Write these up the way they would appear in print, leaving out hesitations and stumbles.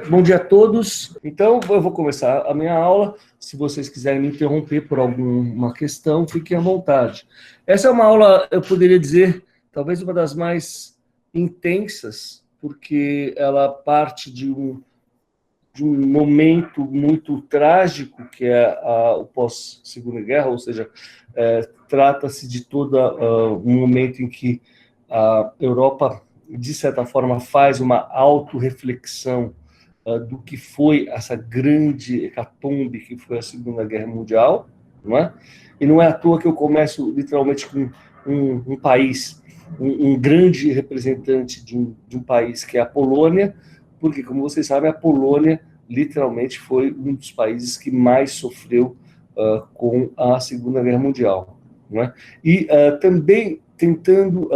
Bom dia a todos. Então, eu vou começar a minha aula. Se vocês quiserem me interromper por alguma questão, fiquem à vontade. Essa é uma aula, eu poderia dizer, talvez uma das mais intensas, porque ela parte de um momento muito trágico, que é o pós-Segunda Guerra, ou seja, trata-se de todo um momento em que a Europa, de certa forma, faz uma autorreflexão do que foi essa grande hecatombe que foi a Segunda Guerra Mundial, não é? E não é à toa que eu começo literalmente com um país, um grande representante de um país que é a Polônia, porque, como vocês sabem, a Polônia literalmente foi um dos países que mais sofreu com a Segunda Guerra Mundial, não é? E também tentando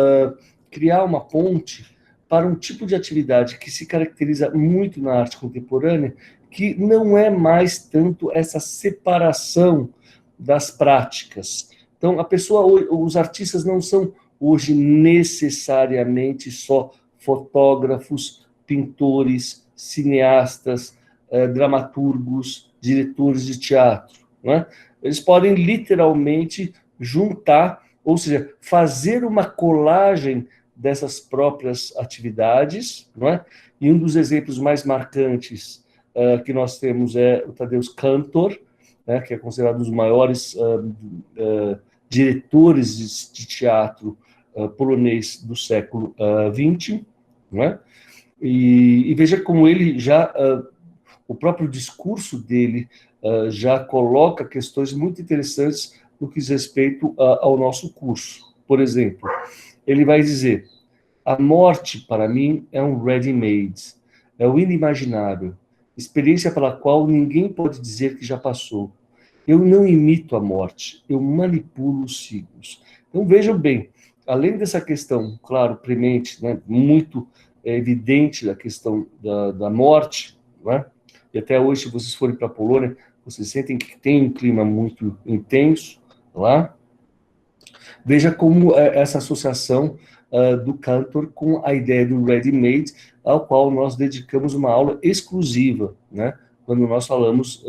criar uma ponte para um tipo de atividade que se caracteriza muito na arte contemporânea, que não é mais tanto essa separação das práticas. Então, os artistas não são hoje necessariamente só fotógrafos, pintores, cineastas, dramaturgos, diretores de teatro, né? Eles podem literalmente juntar, ou seja, fazer uma colagem dessas próprias atividades, não é? E um dos exemplos mais marcantes que nós temos é o Tadeusz Kantor, né, que é considerado um dos maiores diretores de teatro polonês do século XX, não é? E veja como ele já, o próprio discurso dele já coloca questões muito interessantes no que diz respeito ao nosso curso. Por exemplo, ele vai dizer: a morte, para mim, é um ready-made, é o inimaginável, experiência pela qual ninguém pode dizer que já passou. Eu não imito a morte, eu manipulo os ciclos. Então, vejam bem, além dessa questão, claro, premente, né, muito evidente da questão da morte, né, e até hoje, se vocês forem para a Polônia, vocês sentem que tem um clima muito intenso lá. Veja como essa associação do Cantor com a ideia do ready-made, ao qual nós dedicamos uma aula exclusiva, né, quando nós falamos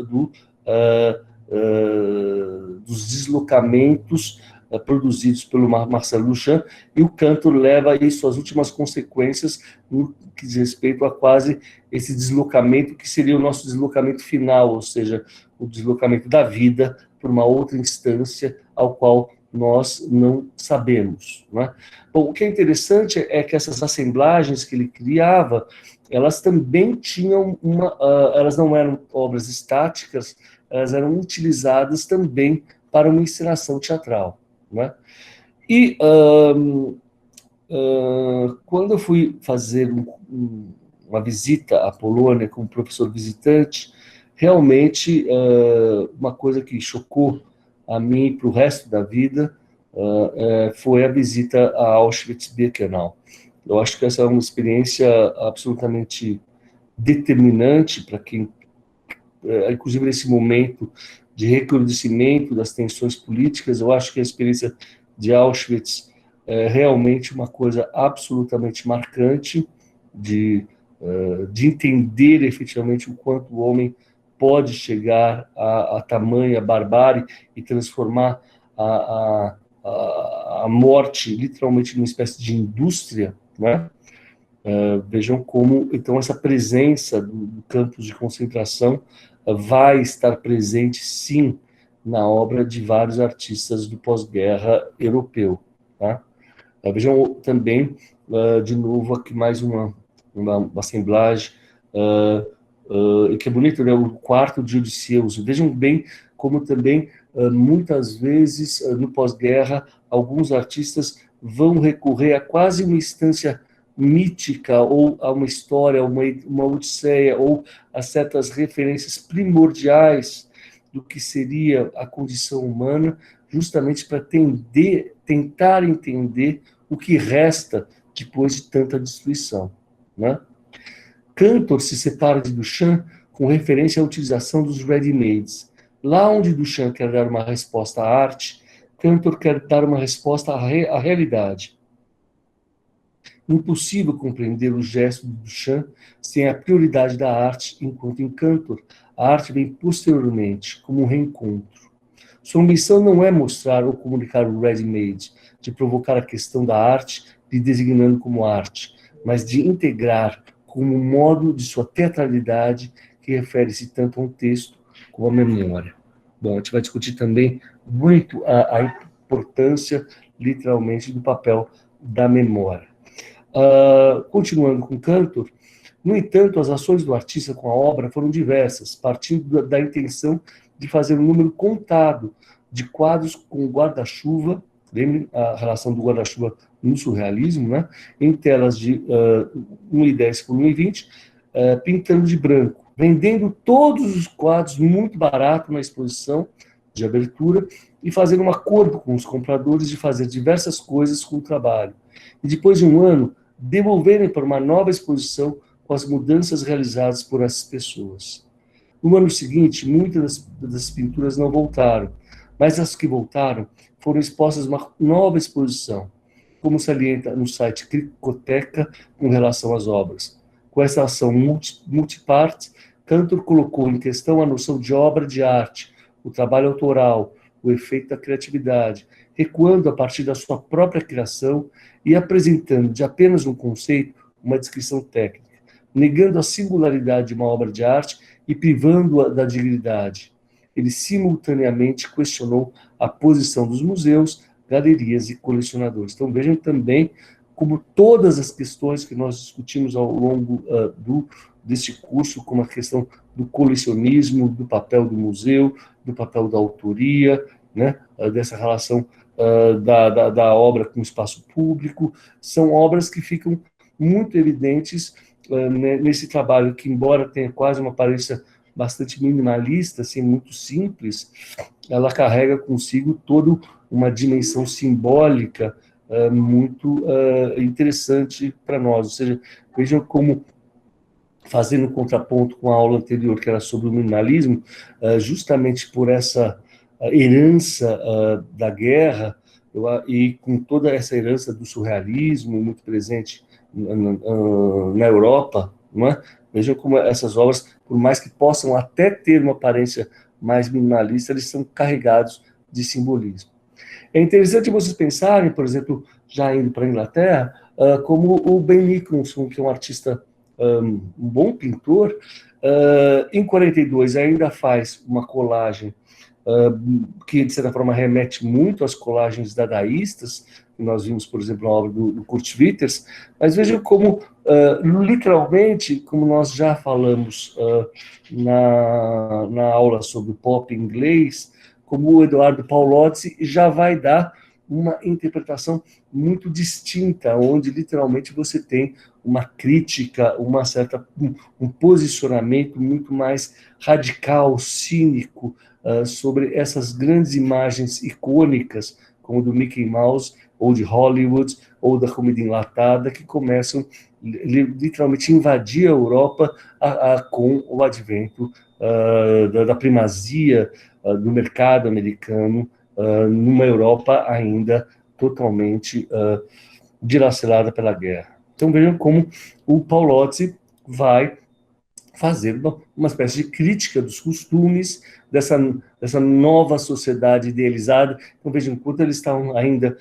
dos deslocamentos produzidos pelo Marcel Duchamp, e o Cantor leva isso às últimas consequências no que diz respeito a quase esse deslocamento que seria o nosso deslocamento final, ou seja, o deslocamento da vida por uma outra instância ao qual nós não sabemos, não é? Bom, o que é interessante é que essas assemblagens que ele criava, elas também tinham elas não eram obras estáticas, elas eram utilizadas também para uma encenação teatral, não é? E quando eu fui fazer uma visita à Polônia como professor visitante, realmente uma coisa que chocou a mim para o resto da vida foi a visita a Auschwitz-Birkenau. Eu acho que essa é uma experiência absolutamente determinante para quem, inclusive nesse momento de recrudescimento das tensões políticas, eu acho que a experiência de Auschwitz é realmente uma coisa absolutamente marcante de entender efetivamente o quanto o homem pode chegar a tamanha barbárie e transformar a morte literalmente numa espécie de indústria, né? Vejam como, então, essa presença do campos de concentração vai estar presente, sim, na obra de vários artistas do pós-guerra europeu. Tá? Vejam também, de novo, aqui mais uma assemblagem, que é bonito, né? O quarto de Odisseus. Vejam bem como também, muitas vezes, no pós-guerra, alguns artistas vão recorrer a quase uma instância mítica, ou a uma história, uma odisseia, ou a certas referências primordiais do que seria a condição humana, justamente para tentar entender o que resta depois de tanta destruição, né? Cantor se separa de Duchamp com referência à utilização dos ready-mades. Lá onde Duchamp quer dar uma resposta à arte, Cantor quer dar uma resposta à realidade. Impossível compreender o gesto do Duchamp sem a prioridade da arte enquanto encantor. A arte vem posteriormente, como um reencontro. Sua missão não é mostrar ou comunicar o ready-made, de provocar a questão da arte, de designando como arte, mas de integrar como modo de sua teatralidade, que refere-se tanto a um texto como à memória. Bom, a gente vai discutir também muito a importância, literalmente, do papel da memória. Continuando com Cantor, no entanto, as ações do artista com a obra foram diversas, partindo da intenção de fazer um número contado de quadros com guarda-chuva, lembrem a relação do guarda-chuva no surrealismo, né, em telas de 1,10 por 1,20, pintando de branco, vendendo todos os quadros muito barato na exposição de abertura e fazendo um acordo com os compradores de fazer diversas coisas com o trabalho. E depois de um ano, devolverem para uma nova exposição com as mudanças realizadas por essas pessoas. No ano seguinte, muitas das pinturas não voltaram, mas as que voltaram foram expostas em uma nova exposição, como salienta no site Cricoteca com relação às obras. Com essa ação multiparte, Cantor colocou em questão a noção de obra de arte, o trabalho autoral, o efeito da criatividade, recuando a partir da sua própria criação e apresentando de apenas um conceito uma descrição técnica, negando a singularidade de uma obra de arte e privando-a da dignidade. Ele simultaneamente questionou a posição dos museus, galerias e colecionadores. Então vejam também como todas as questões que nós discutimos ao longo deste curso, como a questão do colecionismo, do papel do museu, do papel da autoria, né, dessa relação da obra com o espaço público, são obras que ficam muito evidentes nesse trabalho, que embora tenha quase uma aparência bastante minimalista, assim, muito simples, ela carrega consigo toda uma dimensão simbólica muito interessante para nós. Ou seja, vejam como, fazendo contraponto com a aula anterior, que era sobre o minimalismo, justamente por essa herança da guerra, e com toda essa herança do surrealismo muito presente na Europa, não é? Vejam como essas obras, por mais que possam até ter uma aparência mais minimalista, eles são carregados de simbolismo. É interessante vocês pensarem, por exemplo, já indo para a Inglaterra, como o Ben Nicholson, que é um artista, um bom pintor, em 42 ainda faz uma colagem que, de certa forma, remete muito às colagens dadaístas, que nós vimos, por exemplo, na obra do Kurt Schwitters, mas vejam como, literalmente, como nós já falamos na aula sobre pop inglês, como o Eduardo Paolozzi já vai dar uma interpretação muito distinta, onde literalmente você tem uma crítica, um posicionamento muito mais radical, cínico, sobre essas grandes imagens icônicas, como do Mickey Mouse, ou de Hollywood, ou da comida enlatada, que começam literalmente a invadir a Europa com o advento da primazia do mercado americano, numa Europa ainda totalmente dilacerada pela guerra. Então vejam como o Paolozzi vai fazer uma espécie de crítica dos costumes dessa nova sociedade idealizada. Então vejam, enquanto eles estavam ainda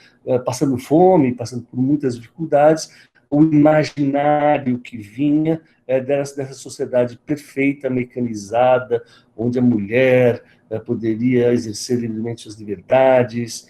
passando fome, passando por muitas dificuldades, o imaginário que vinha dessa sociedade perfeita, mecanizada, onde a mulher poderia exercer livremente suas liberdades,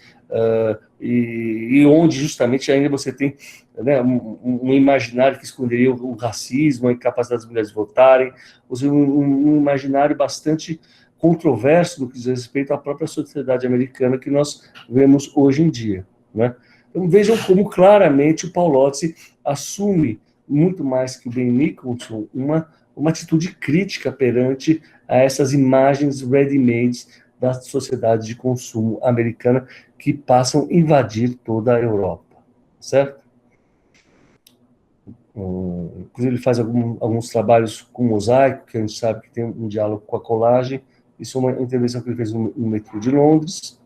e onde justamente ainda você tem, né, um imaginário que esconderia o racismo, a incapacidade das mulheres votarem, ou seja, um imaginário bastante controverso no que diz respeito à própria sociedade americana que nós vemos hoje em dia, né? Então vejam como claramente o Paolozzi assume, muito mais que o Ben Nicholson, uma atitude crítica perante a essas imagens ready-made da sociedade de consumo americana que passam a invadir toda a Europa, certo? Inclusive ele faz alguns trabalhos com mosaico, que a gente sabe que tem um diálogo com a colagem. Isso é uma intervenção que ele fez no metrô de Londres.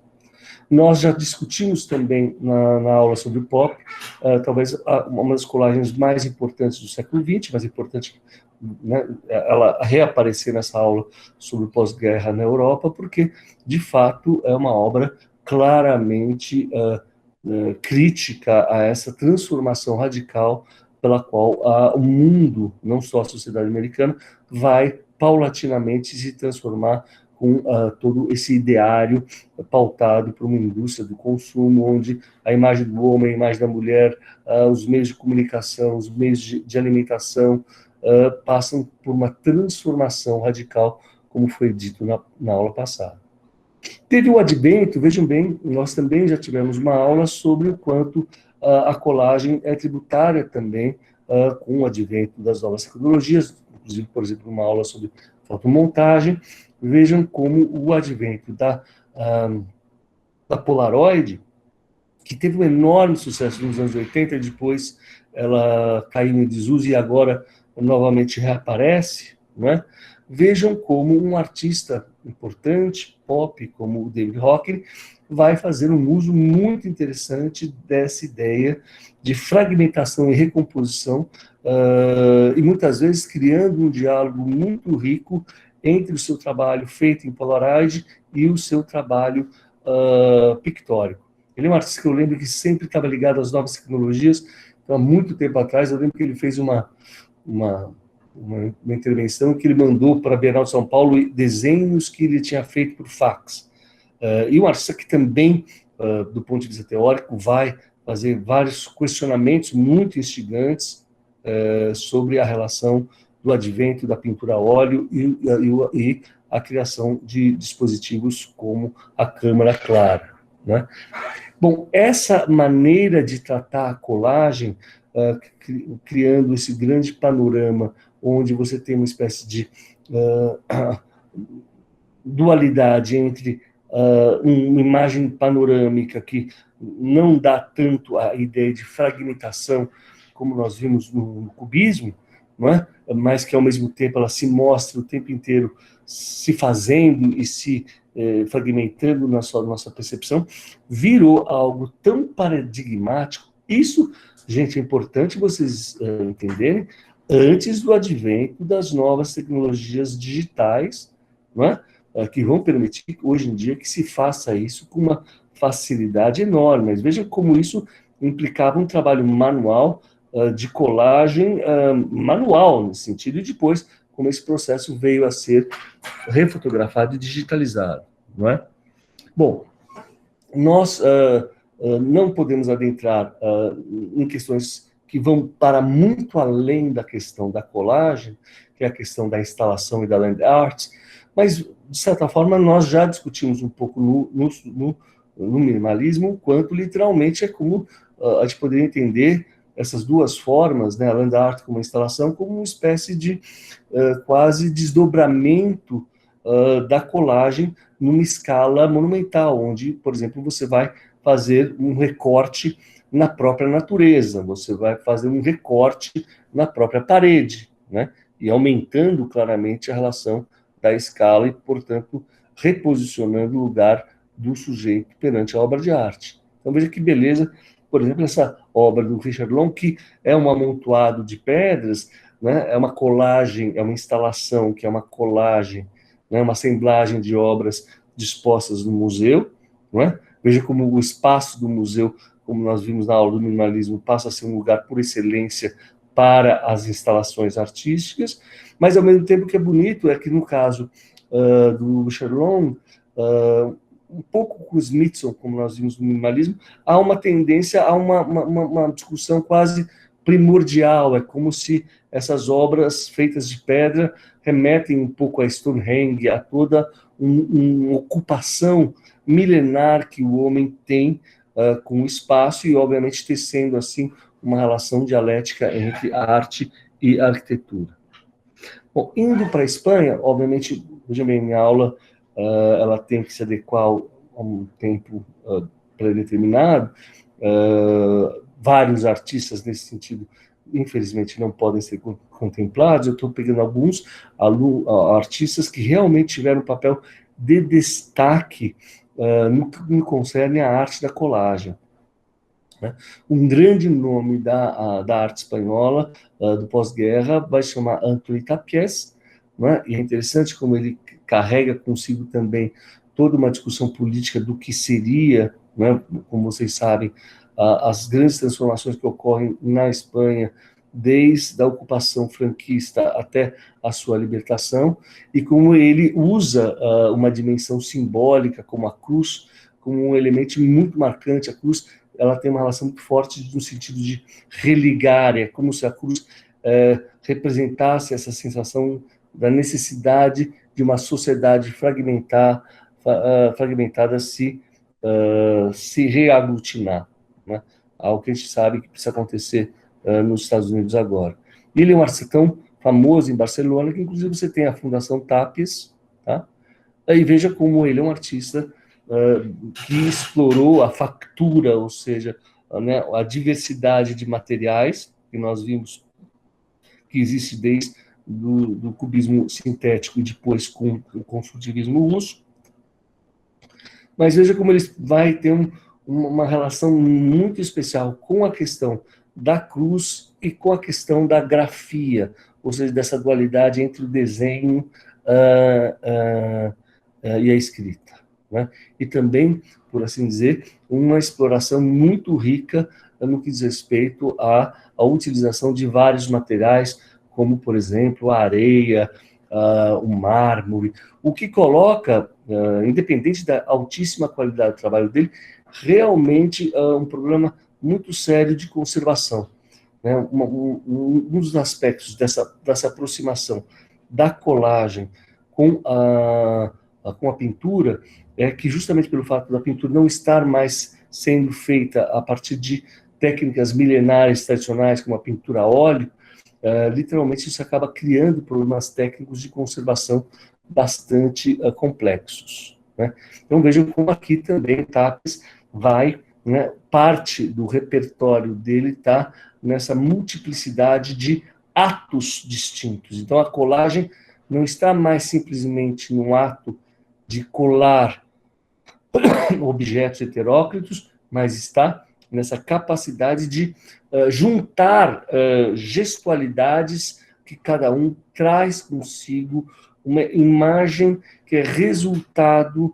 Nós já discutimos também na aula sobre o pop, talvez uma das colagens mais importantes do século XX, mais importante, né, ela reaparecer nessa aula sobre pós-guerra na Europa, porque, de fato, é uma obra claramente crítica a essa transformação radical pela qual o mundo, não só a sociedade americana, vai paulatinamente se transformar com todo esse ideário pautado por uma indústria do consumo, onde a imagem do homem, a imagem da mulher, os meios de comunicação, os meios de alimentação, passam por uma transformação radical, como foi dito na aula passada. Teve o advento, vejam bem, nós também já tivemos uma aula sobre o quanto a colagem é tributária também com o advento das novas tecnologias, inclusive, por exemplo, uma aula sobre fotomontagem. Vejam como o advento da Polaroid, que teve um enorme sucesso nos anos 80, e depois ela caiu em desuso e agora novamente reaparece, né? Vejam como um artista importante, pop, como o David Hockney, vai fazer um uso muito interessante dessa ideia de fragmentação e recomposição, e muitas vezes criando um diálogo muito rico entre o seu trabalho feito em Polaroid e o seu trabalho pictórico. Ele é um artista que eu lembro que sempre estava ligado às novas tecnologias. Então, há muito tempo atrás, eu lembro que ele fez uma intervenção que ele mandou para a Bienal de São Paulo desenhos que ele tinha feito por fax. E um artista que também, do ponto de vista teórico, vai fazer vários questionamentos muito instigantes sobre a relação do advento da pintura a óleo e a criação de dispositivos como a câmara clara, né? Bom, essa maneira de tratar a colagem, criando esse grande panorama, onde você tem uma espécie de dualidade entre uma imagem panorâmica que não dá tanto a ideia de fragmentação, como nós vimos no cubismo, não é? Mas que, ao mesmo tempo, ela se mostra o tempo inteiro se fazendo e se fragmentando na nossa percepção, virou algo tão paradigmático. Isso, gente, é importante vocês entenderem, antes do advento das novas tecnologias digitais, não é? Que vão permitir, hoje em dia, que se faça isso com uma facilidade enorme. Mas vejam como isso implicava um trabalho manual, de colagem manual, nesse sentido, e depois, como esse processo veio a ser refotografado e digitalizado, não é? Bom, nós não podemos adentrar em questões que vão para muito além da questão da colagem, que é a questão da instalação e da land art, mas, de certa forma, nós já discutimos um pouco no minimalismo, quanto literalmente é como a gente poderia entender essas duas formas, né, a land art como instalação, como uma espécie de quase desdobramento da colagem numa escala monumental, onde, por exemplo, você vai fazer um recorte na própria natureza, você vai fazer um recorte na própria parede, né, e aumentando claramente a relação da escala e, portanto, reposicionando o lugar do sujeito perante a obra de arte. Então, veja que beleza, por exemplo, essa obra do Richard Long, que é um amontoado de pedras, né, é uma colagem, é uma instalação que é uma colagem, né, uma assemblagem de obras dispostas no museu, não é? Veja como o espaço do museu, como nós vimos na aula do minimalismo, passa a ser um lugar por excelência para as instalações artísticas, mas ao mesmo tempo que é bonito é que no caso do Richard Long, um pouco com o Smithson, como nós vimos no minimalismo, há uma tendência a uma discussão quase primordial, é como se essas obras feitas de pedra remetem um pouco a Stonehenge, a toda uma ocupação milenar que o homem tem com o espaço e, obviamente, tecendo assim uma relação dialética entre a arte e a arquitetura. Bom, indo para a Espanha, obviamente, veja bem, minha aula ela tem que se adequar a um tempo predeterminado. Vários artistas nesse sentido, infelizmente, não podem ser contemplados. Eu estou pegando alguns artistas que realmente tiveram um papel de destaque no que concerne à arte da colagem, né? Um grande nome da arte espanhola do pós-guerra vai se chamar Antoni Tàpies, né? E é interessante como ele carrega consigo também toda uma discussão política do que seria, né, como vocês sabem, as grandes transformações que ocorrem na Espanha, desde a ocupação franquista até a sua libertação, e como ele usa uma dimensão simbólica, como a cruz, como um elemento muito marcante. A cruz, ela tem uma relação muito forte no sentido de religar, é como se a cruz representasse essa sensação da necessidade de uma sociedade fragmentada se reaglutinar, né? Algo que a gente sabe que precisa acontecer nos Estados Unidos agora. E ele é um artista tão famoso em Barcelona que, inclusive, você tem a Fundação Tàpies, tá? E veja como ele é um artista que explorou a factura, ou seja, né, a diversidade de materiais que nós vimos que existe desde do cubismo sintético e depois com o construtivismo russo. Mas veja como ele vai ter uma relação muito especial com a questão da cruz e com a questão da grafia, ou seja, dessa dualidade entre o desenho e a escrita, né? E também, por assim dizer, uma exploração muito rica no que diz respeito à utilização de vários materiais, como, por exemplo, a areia, o mármore, o que coloca, independente da altíssima qualidade do trabalho dele, realmente um problema muito sério de conservação, né? Um dos aspectos dessa aproximação da colagem com a pintura é que, justamente pelo fato da pintura não estar mais sendo feita a partir de técnicas milenares tradicionais, como a pintura a óleo, literalmente isso acaba criando problemas técnicos de conservação bastante complexos, né? Então vejam como aqui também Tàpies vai, né, parte do repertório dele está nessa multiplicidade de atos distintos. Então a colagem não está mais simplesmente no ato de colar objetos heteróclitos, mas está nessa capacidade de juntar gestualidades que cada um traz consigo uma imagem que é resultado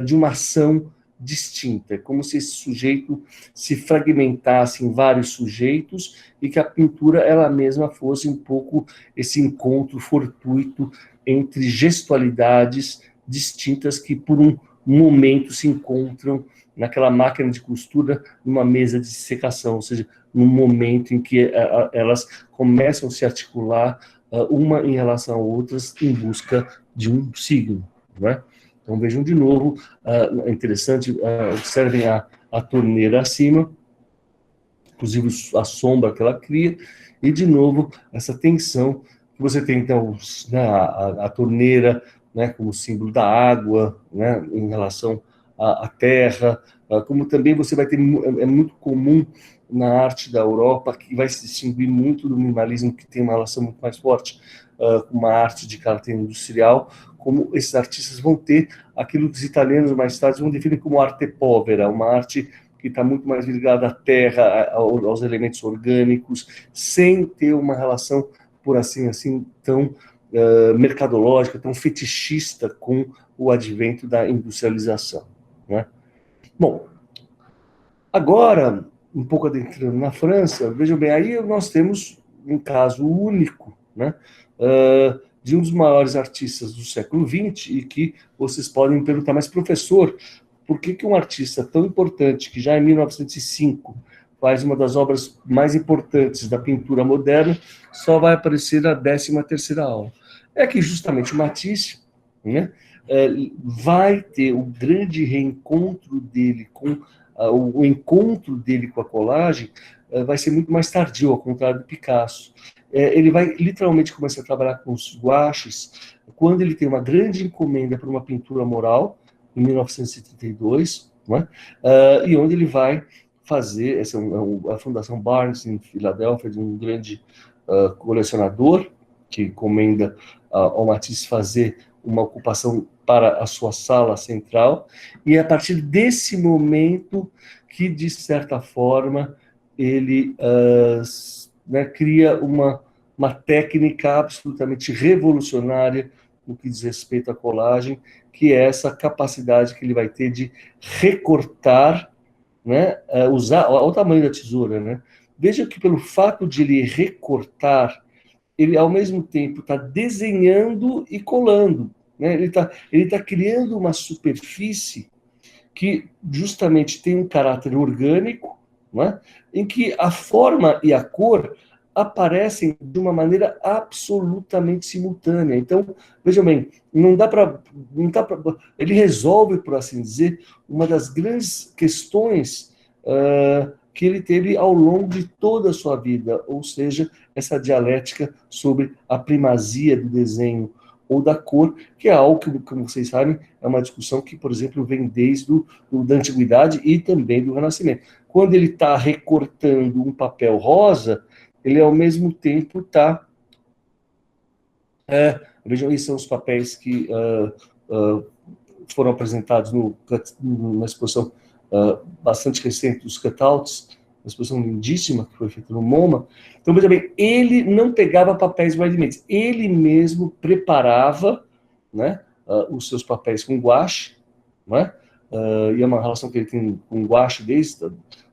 de uma ação distinta. É como se esse sujeito se fragmentasse em vários sujeitos e que a pintura ela mesma fosse um pouco esse encontro fortuito entre gestualidades distintas que por um momento se encontram naquela máquina de costura, numa mesa de secação, ou seja, num momento em que elas começam a se articular uma em relação a outras em busca de um signo, né? Então vejam de novo, é interessante, observem a torneira acima, inclusive a sombra que ela cria, e de novo essa tensão que você tem então, né, a torneira, né, como símbolo da água, né, em relação à terra, como também você vai ter, é muito comum na arte da Europa, que vai se distinguir muito do minimalismo, que tem uma relação muito mais forte com uma arte de caráter industrial, como esses artistas vão ter aquilo que os italianos mais tarde vão definir como arte povera, uma arte que está muito mais ligada à terra, aos elementos orgânicos, sem ter uma relação, por assim, tão mercadológica, tão fetichista com o advento da industrialização, né? Bom, agora, um pouco adentrando na França, vejam bem, aí nós temos um caso único, né, de um dos maiores artistas do século XX, e que vocês podem perguntar, mas professor, por que um artista tão importante, que já em 1905 faz uma das obras mais importantes da pintura moderna, só vai aparecer na 13ª aula? É que justamente o Matisse, né, vai ter o grande reencontro dele com o encontro dele com a colagem vai ser muito mais tardio, ao contrário do Picasso. Ele vai literalmente começar a trabalhar com os guaches quando ele tem uma grande encomenda para uma pintura mural, em 1932, né? E onde ele vai fazer, essa é a Fundação Barnes, em Filadélfia, de um grande colecionador, que encomenda ao Matisse fazer uma ocupação para a sua sala central, e é a partir desse momento que, de certa forma, ele né, cria uma técnica absolutamente revolucionária no que diz respeito à colagem, que é essa capacidade que ele vai ter de recortar, né, usar, olha o tamanho da tesoura, né? Veja que pelo fato de ele recortar, ele ao mesmo tempo está desenhando e colando, né? Ele tá criando uma superfície que justamente tem um caráter orgânico, né? Em que a forma e a cor aparecem de uma maneira absolutamente simultânea. Então, vejam bem, não dá para, ele resolve, por assim dizer, uma das grandes questões que ele teve ao longo de toda a sua vida, ou seja, essa dialética sobre a primazia do desenho ou da cor, que é algo que, como vocês sabem, é uma discussão que, por exemplo, vem desde da Antiguidade e também do Renascimento. Quando ele está recortando um papel rosa, ele ao mesmo tempo está... vejam, esses são os papéis que foram apresentados numa exposição bastante recente dos cutouts, uma exposição lindíssima que foi feita no MoMA. Então, veja bem, ele não pegava papéis ready-made, ele mesmo preparava, né, os seus papéis com guache, né, e é uma relação que ele tem com guache desde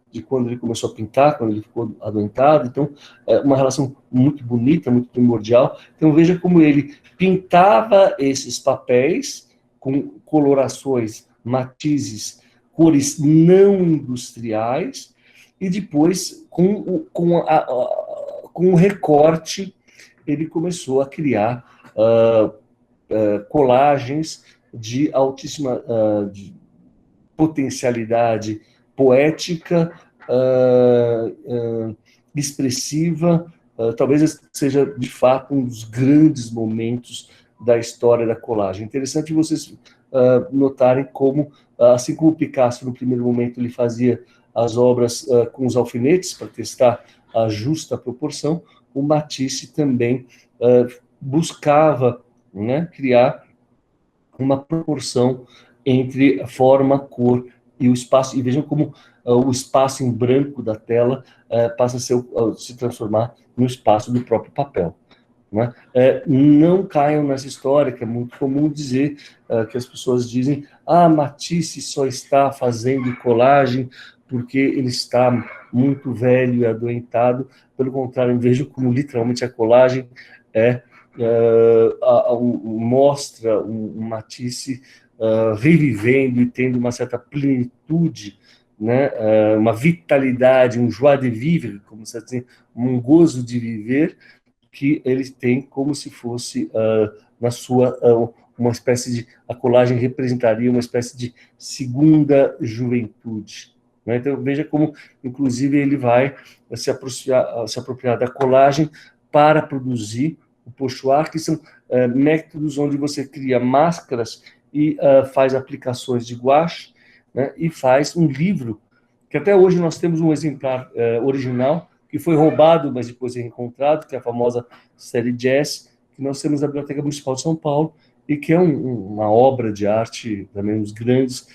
de quando ele começou a pintar, quando ele ficou adoentado. Então, é uma relação muito bonita, muito primordial. Então, veja como ele pintava esses papéis com colorações, matizes, cores não industriais, e depois, com o recorte, ele começou a criar colagens de altíssima de potencialidade poética, expressiva. Talvez seja, de fato, um dos grandes momentos da história da colagem. Interessante vocês notarem como, assim como Picasso, no primeiro momento, ele fazia as obras com os alfinetes para testar a justa proporção, o Matisse também buscava, né, criar uma proporção entre a forma, cor e o espaço. E vejam como o espaço em branco da tela passa a se transformar no espaço do próprio papel. Né? Não caiam nessa história, que é muito comum dizer, que as pessoas dizem: Matisse só está fazendo colagem porque ele está muito velho e adoentado. Pelo contrário, vejo como literalmente a colagem mostra um Matisse revivendo e tendo uma certa plenitude, né? Uma vitalidade, um joie de vivre, como se diz, um gozo de viver, que ele tem como se fosse na sua uma espécie de, a colagem representaria uma espécie de segunda juventude, né? Então veja como, inclusive, ele vai se apropriar da colagem para produzir o pochoir, que são métodos onde você cria máscaras e faz aplicações de gouache, né? E faz um livro que até hoje nós temos um exemplar original, que foi roubado, mas depois é encontrado, que é a famosa série Jazz, que nós temos na Biblioteca Municipal de São Paulo, e que é uma obra de arte, também um dos grandes,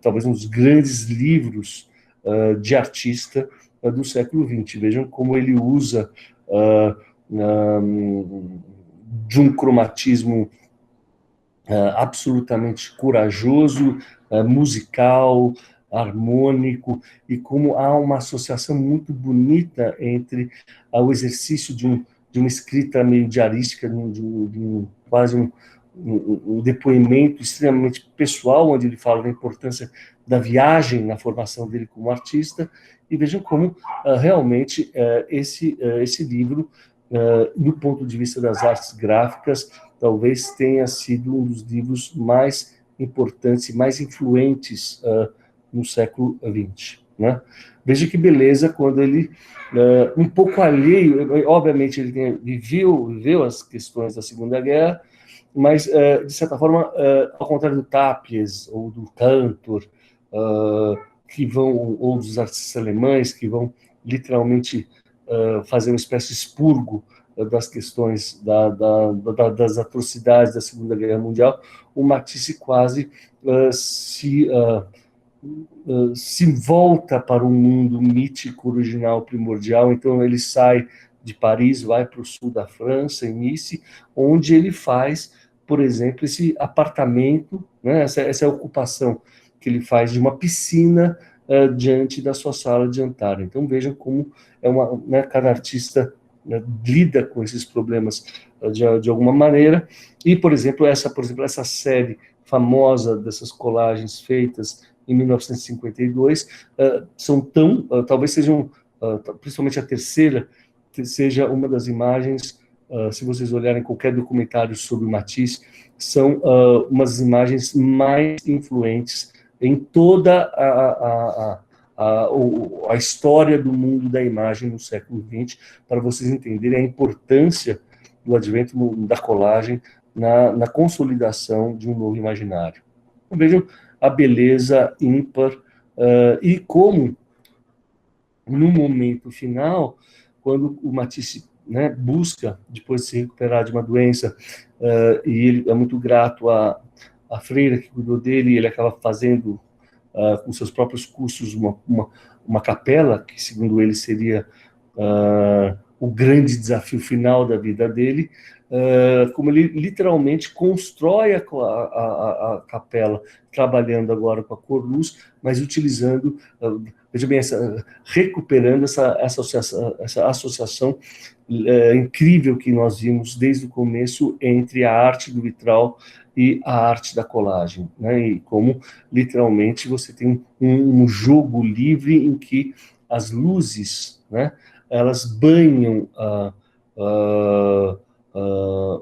talvez um dos grandes livros de artista do século XX. Vejam como ele usa de um cromatismo absolutamente corajoso, musical, harmônico, e como há uma associação muito bonita entre o exercício de uma escrita meio diarística, quase um depoimento extremamente pessoal, onde ele fala da importância da viagem na formação dele como artista. E vejam como realmente esse livro, do ponto de vista das artes gráficas, talvez tenha sido um dos livros mais importantes e mais influentes no século XX. Né? Veja que beleza quando ele, um pouco alheio, obviamente ele viveu as questões da Segunda Guerra, mas, de certa forma, ao contrário do Tapies ou do Cantor, ou dos artistas alemães, que vão literalmente fazer uma espécie de expurgo das questões das atrocidades da Segunda Guerra Mundial, o Matisse quase se volta para um mundo mítico, original, primordial. Então ele sai de Paris, vai para o sul da França, em Nice, onde ele faz, por exemplo, esse apartamento, né, essa ocupação que ele faz de uma piscina diante da sua sala de jantar. Então vejam como né, cada artista, né, lida com esses problemas de alguma maneira. E, por exemplo, essa série famosa dessas colagens feitas em 1952, são talvez sejam, principalmente a terceira, seja uma das imagens, se vocês olharem qualquer documentário sobre o Matisse, são umas imagens mais influentes em toda a história do mundo da imagem no século XX, para vocês entenderem a importância do advento da colagem na consolidação de um novo imaginário. Então, vejam a beleza ímpar e como, no momento final, quando o Matisse, né, busca, depois de se recuperar de uma doença, e ele é muito grato à freira que cuidou dele, e ele acaba fazendo, com seus próprios custos, uma capela, que, segundo ele, seria o grande desafio final da vida dele, como ele literalmente constrói a capela, trabalhando agora com a cor luz, mas utilizando, veja bem, recuperando essa associação incrível que nós vimos desde o começo entre a arte do vitral e a arte da colagem, né? E como literalmente você tem um jogo livre em que as luzes, né, elas banham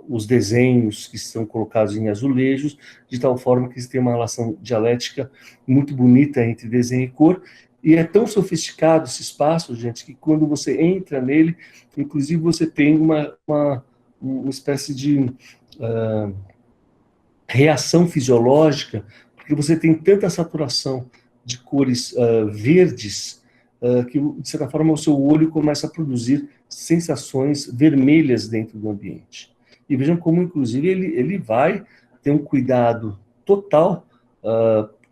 os desenhos que estão colocados em azulejos, de tal forma que tem uma relação dialética muito bonita entre desenho e cor, e é tão sofisticado esse espaço, gente, que quando você entra nele, inclusive você tem uma espécie de reação fisiológica, porque você tem tanta saturação de cores verdes, que, de certa forma, o seu olho começa a produzir sensações vermelhas dentro do ambiente. E vejam como, inclusive, ele vai ter um cuidado total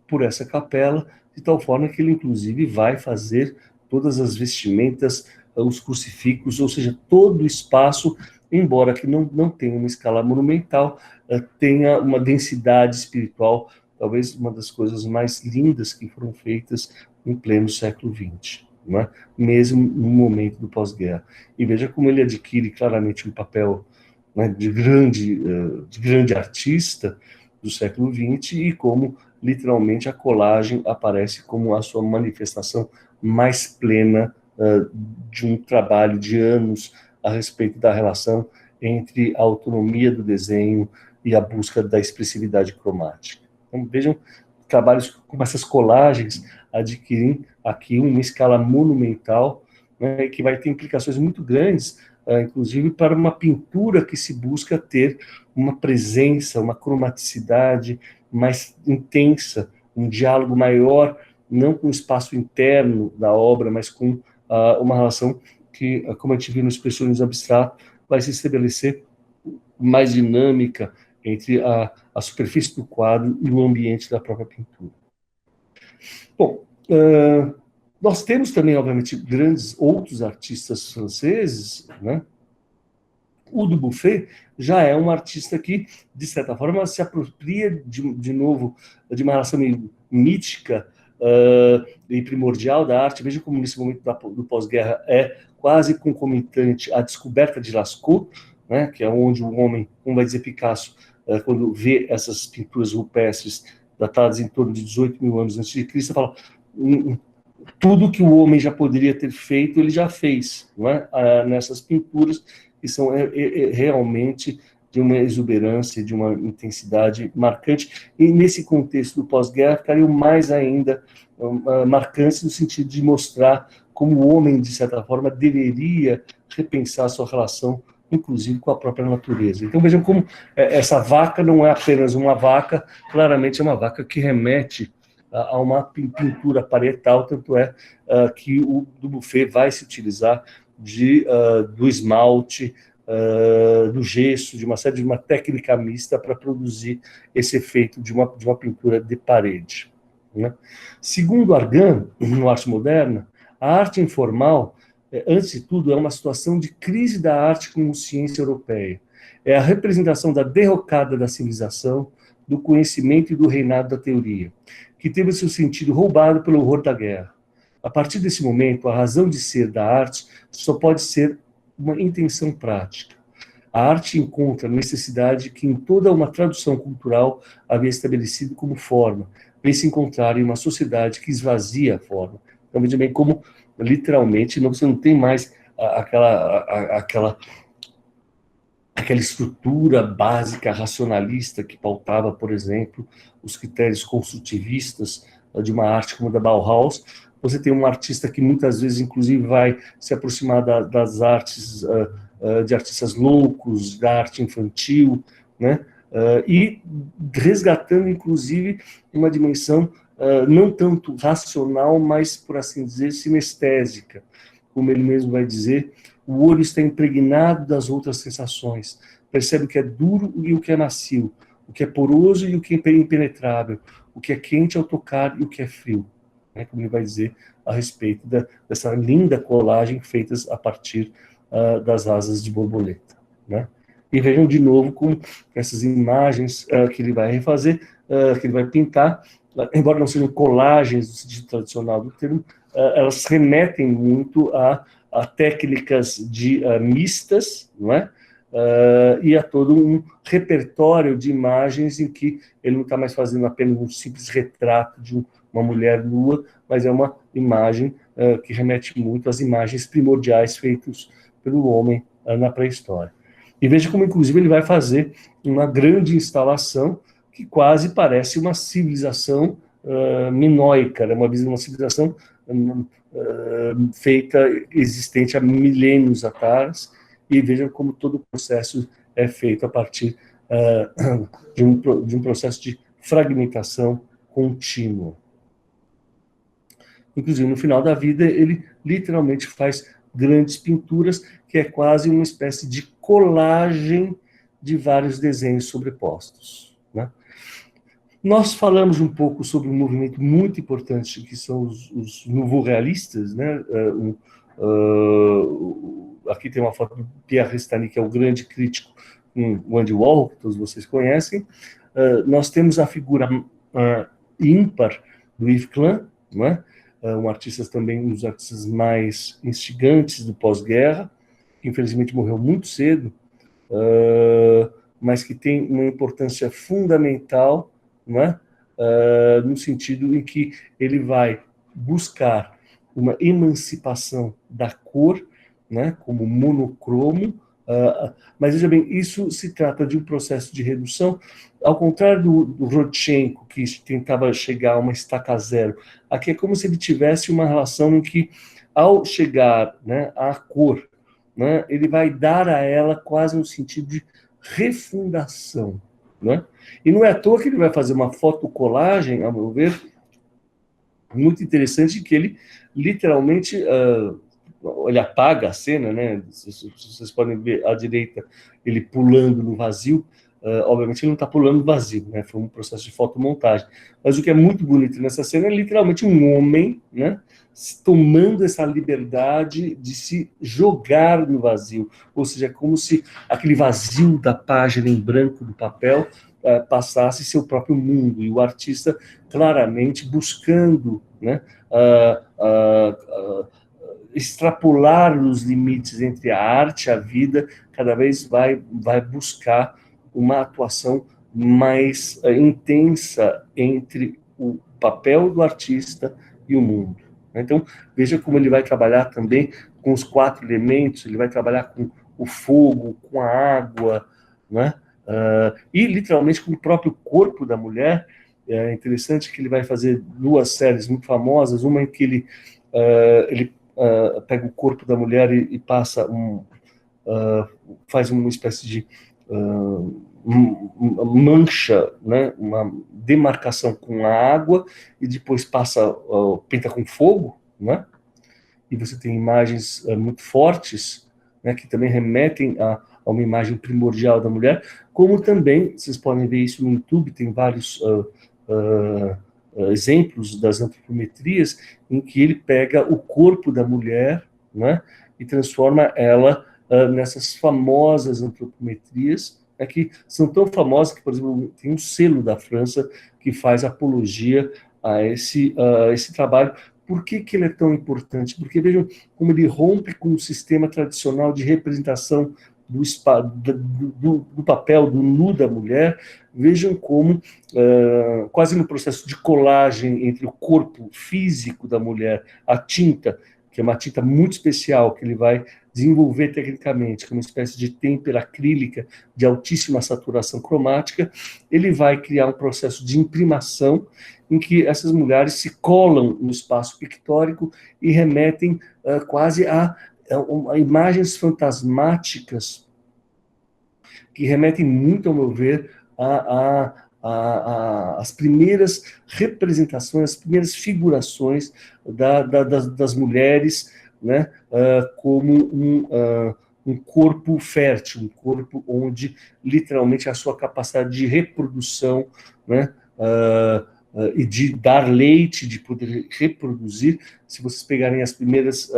por essa capela, de tal forma que ele, inclusive, vai fazer todas as vestimentas, os crucifixos, ou seja, todo o espaço, embora que não tenha uma escala monumental, tenha uma densidade espiritual, talvez uma das coisas mais lindas que foram feitas em pleno século XX, não é? Mesmo no momento do pós-guerra. E veja como ele adquire claramente um papel, né, de grande artista do século XX, e como, literalmente, a colagem aparece como a sua manifestação mais plena de um trabalho de anos a respeito da relação entre a autonomia do desenho e a busca da expressividade cromática. Então, vejam trabalhos como essas colagens adquirem aqui uma escala monumental, né, que vai ter implicações muito grandes, inclusive para uma pintura que se busca ter uma presença, uma cromaticidade mais intensa, um diálogo maior, não com o espaço interno da obra, mas com uma relação que, como a gente viu no expressionismo abstrato, vai se estabelecer mais dinâmica entre a superfície do quadro e o ambiente da própria pintura. Bom, nós temos também, obviamente, grandes outros artistas franceses, né? O Dubuffet já é um artista que, de certa forma, se apropria de novo de uma relação mítica e primordial da arte. Veja como, nesse momento do pós-guerra, é quase concomitante à descoberta de Lascaux, né, que é onde o homem, como vai dizer Picasso, quando vê essas pinturas rupestres datadas em torno de 18 mil anos antes de Cristo, fala: tudo que o homem já poderia ter feito, ele já fez, não é? Nessas pinturas, que são realmente de uma exuberância, de uma intensidade marcante, e nesse contexto do pós-guerra ficariam mais ainda marcantes no sentido de mostrar como o homem, de certa forma, deveria repensar a sua relação, inclusive com a própria natureza. Então vejam como essa vaca não é apenas uma vaca, claramente é uma vaca que remete a uma pintura parietal, tanto é que o Dubuffet vai se utilizar do esmalte, do gesso, de uma técnica mista para produzir esse efeito de uma pintura de parede, né? Segundo Argan, no Arte Moderna, a arte informal, antes de tudo, é uma situação de crise da arte como ciência europeia. É a representação da derrocada da civilização, do conhecimento e do reinado da teoria, que teve seu sentido roubado pelo horror da guerra. A partir desse momento, a razão de ser da arte só pode ser uma intenção prática. A arte encontra a necessidade que em toda uma tradução cultural havia estabelecido como forma, para se encontrar em uma sociedade que esvazia a forma. Então, veja bem como, literalmente, você não tem mais aquela estrutura básica racionalista que pautava, por exemplo, os critérios construtivistas de uma arte como a da Bauhaus. Você tem um artista que muitas vezes, inclusive, vai se aproximar das artes, de artistas loucos, da arte infantil, né? E resgatando, inclusive, uma dimensão não tanto racional, mas, por assim dizer, sinestésica. Como ele mesmo vai dizer, o olho está impregnado das outras sensações, percebe o que é duro e o que é macio, o que é poroso e o que é impenetrável, o que é quente ao tocar e o que é frio, né, como ele vai dizer a respeito dessa linda colagem feita a partir das asas de borboleta, né? E vejam de novo como essas imagens que ele vai refazer, que ele vai pintar, embora não sejam colagens no sentido tradicional do termo, elas remetem muito a técnicas mistas, não é? E a todo um repertório de imagens em que ele não está mais fazendo apenas um simples retrato de uma mulher nua, mas é uma imagem que remete muito às imagens primordiais feitas pelo homem na pré-história. E veja como, inclusive, ele vai fazer uma grande instalação que quase parece uma civilização minoica, né? Uma civilização feita, existente há milênios atrás, e vejam como todo o processo é feito a partir de um processo de fragmentação contínua. Inclusive, no final da vida, ele literalmente faz grandes pinturas, que é quase uma espécie de colagem de vários desenhos sobrepostos, né? Nós falamos um pouco sobre um movimento muito importante, que são os nouveau-realistas, né? Aqui tem uma foto do Pierre Restany, que é o grande crítico, o Andy Warhol, que todos vocês conhecem. Nós temos a figura ímpar do Yves Klein, não é? Um artista também, um dos artistas mais instigantes do pós-guerra, que infelizmente morreu muito cedo, mas que tem uma importância fundamental, não é? No sentido em que ele vai buscar uma emancipação da cor, né, como monocromo, mas veja bem, isso se trata de um processo de redução, ao contrário do Rodchenko, que tentava chegar a uma estaca zero. Aqui é como se ele tivesse uma relação em que, ao chegar, né, à cor, né, ele vai dar a ela quase um sentido de refundação, né? E não é à toa que ele vai fazer uma fotocolagem, a meu ver, muito interessante, que ele literalmente ele apaga a cena, né? Vocês podem ver à direita ele pulando no vazio. Obviamente ele não está pulando no vazio, né? Foi um processo de fotomontagem. Mas o que é muito bonito nessa cena é literalmente um homem, né, tomando essa liberdade de se jogar no vazio. Ou seja, é como se aquele vazio da página em branco do papel passasse seu próprio mundo, e o artista claramente buscando, né, extrapolar os limites entre a arte e a vida, cada vez vai buscar uma atuação mais intensa entre o papel do artista e o mundo. Então, veja como ele vai trabalhar também com os 4 elementos, ele vai trabalhar com o fogo, com a água, né? E literalmente com o próprio corpo da mulher. É interessante que ele vai fazer 2 séries muito famosas, uma em que ele pega o corpo da mulher e passa faz uma espécie de mancha, né, uma demarcação com a água, e depois pinta com fogo, né? E você tem imagens muito fortes, né, que também remetem a uma imagem primordial da mulher, como também, vocês podem ver isso no YouTube, tem vários exemplos das antropometrias, em que ele pega o corpo da mulher, né, e transforma ela nessas famosas antropometrias, que são tão famosas que, por exemplo, tem um selo da França que faz apologia a esse trabalho. Por que ele é tão importante? Porque vejam como ele rompe com o sistema tradicional de representação do papel do nu da mulher. Vejam como, quase no processo de colagem entre o corpo físico da mulher, a tinta, que é uma tinta muito especial, que ele vai desenvolver tecnicamente, que é uma espécie de têmpera acrílica de altíssima saturação cromática, ele vai criar um processo de imprimação em que essas mulheres se colam no espaço pictórico e remetem quase a imagens fantasmáticas que remetem muito, ao meu ver, as primeiras representações, as primeiras figurações das mulheres, né, como um corpo fértil, um corpo onde, literalmente, a sua capacidade de reprodução, né, e de dar leite, de poder reproduzir, se vocês pegarem as primeiras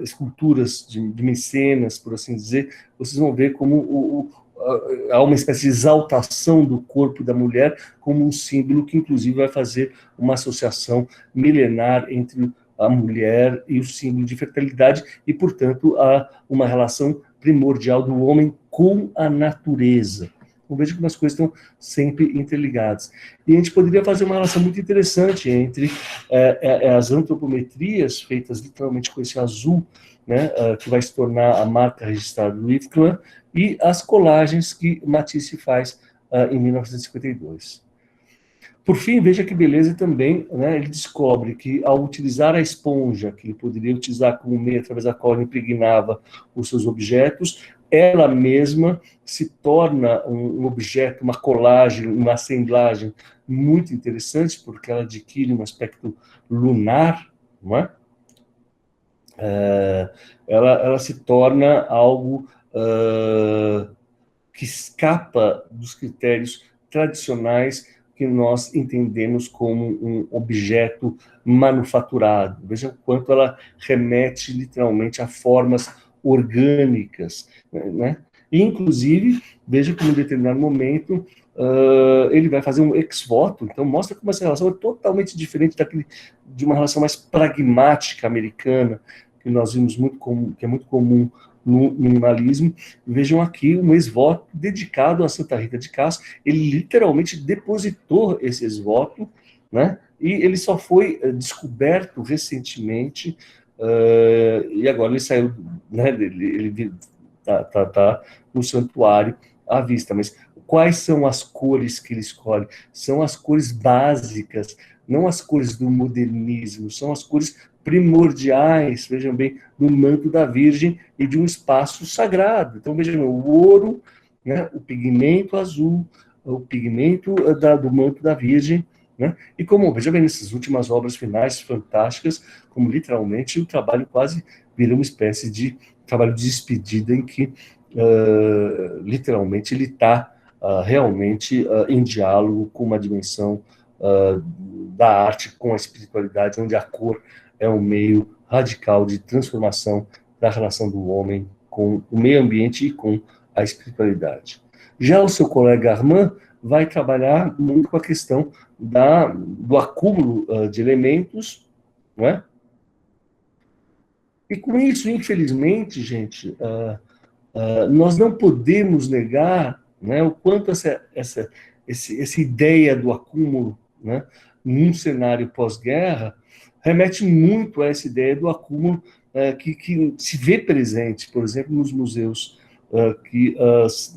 esculturas de mecenas, por assim dizer, vocês vão ver como há uma espécie de exaltação do corpo da mulher como um símbolo que, inclusive, vai fazer uma associação milenar entre a mulher e o símbolo de fertilidade e, portanto, uma relação primordial do homem com a natureza. Então, veja como as coisas estão sempre interligadas. E a gente poderia fazer uma relação muito interessante entre as antropometrias, feitas literalmente com esse azul, né, que vai se tornar a marca registrada do Yves Klein, e as colagens que Matisse faz em 1952. Por fim, veja que beleza também, né, ele descobre que, ao utilizar a esponja, que ele poderia utilizar como meio através da qual ele impregnava os seus objetos, ela mesma se torna um objeto, uma colagem, uma assemblagem muito interessante, porque ela adquire um aspecto lunar, não é? Ela se torna algo que escapa dos critérios tradicionais que nós entendemos como um objeto manufaturado. Veja o quanto ela remete literalmente a formas orgânicas, né? E, inclusive, veja como em determinado momento ele vai fazer um ex-voto, então mostra como essa relação é totalmente diferente de uma relação mais pragmática americana, que nós vimos muito comum, que é muito comum no minimalismo. Vejam aqui um ex-voto dedicado a Santa Rita de Cássia. Ele literalmente depositou esse ex-voto, né? E ele só foi descoberto recentemente, e agora ele saiu, né? Ele tá no santuário à vista. Mas quais são as cores que ele escolhe? São as cores básicas, não as cores do modernismo, são as cores primordiais, vejam bem, do manto da Virgem e de um espaço sagrado. Então, vejam, o ouro, né, o pigmento azul, o pigmento do manto da Virgem, né? E como, veja bem, nessas últimas obras finais fantásticas, como literalmente o trabalho quase virou uma espécie de trabalho de despedida, em que literalmente ele está realmente em diálogo com uma dimensão da arte com a espiritualidade, onde a cor é um meio radical de transformação da relação do homem com o meio ambiente e com a espiritualidade. Já o seu colega Armand vai trabalhar muito com a questão do acúmulo de elementos, não é? E com isso, infelizmente, gente, nós não podemos negar, né, o quanto essa ideia do acúmulo, né, num cenário pós-guerra, remete muito a essa ideia do acúmulo que se vê presente, por exemplo, nos museus que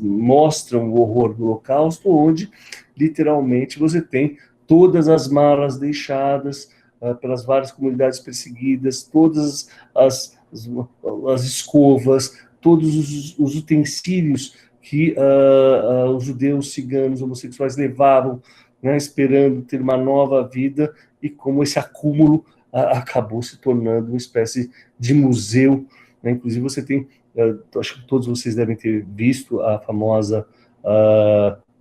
mostram o horror do Holocausto, onde, literalmente, você tem todas as malas deixadas pelas várias comunidades perseguidas, todas as escovas, todos os utensílios que os judeus, ciganos, homossexuais levavam, né, esperando ter uma nova vida, e como esse acúmulo acabou se tornando uma espécie de museu, né? Inclusive você tem acho que todos vocês devem ter visto a famosa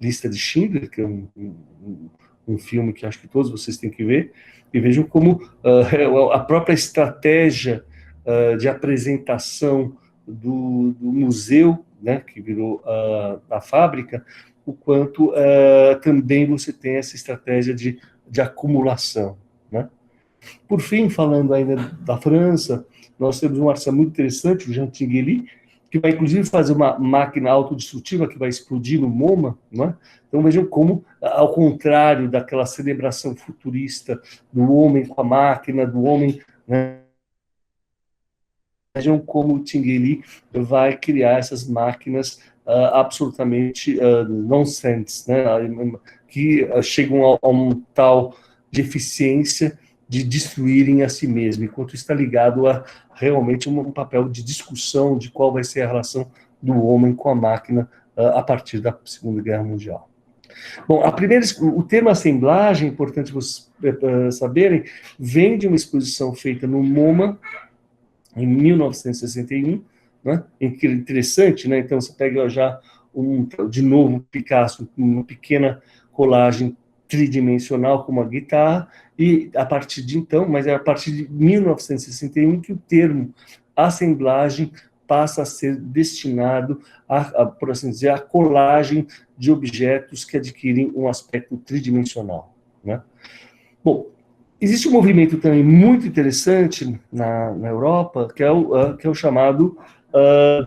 Lista de Schindler, que é um filme que acho que todos vocês têm que ver, e vejam como a própria estratégia de apresentação do museu, né, que virou a fábrica, o quanto também você tem essa estratégia de acumulação, né? Por fim, falando ainda da França, nós temos um artista muito interessante, o Jean Tinguely, que vai inclusive fazer uma máquina autodestrutiva que vai explodir no MoMA, né? Então vejam como, ao contrário daquela celebração futurista do homem com a máquina, do homem, né? Vejam como o Tinguely vai criar essas máquinas absolutamente nonsense, né? Que chegam a um tal de eficiência de destruírem a si mesmo, enquanto está ligado a realmente um papel de discussão de qual vai ser a relação do homem com a máquina a partir da Segunda Guerra Mundial. Bom, o termo assemblagem, importante vocês saberem, vem de uma exposição feita no MoMA, em 1961, né? Interessante, né? Então você pega já de novo Picasso, uma pequena colagem tridimensional com uma guitarra, e a partir de então, mas é a partir de 1961 que o termo assemblagem passa a ser destinado por assim dizer, a colagem de objetos que adquirem um aspecto tridimensional, né? Bom, existe um movimento também muito interessante na Europa, que é o chamado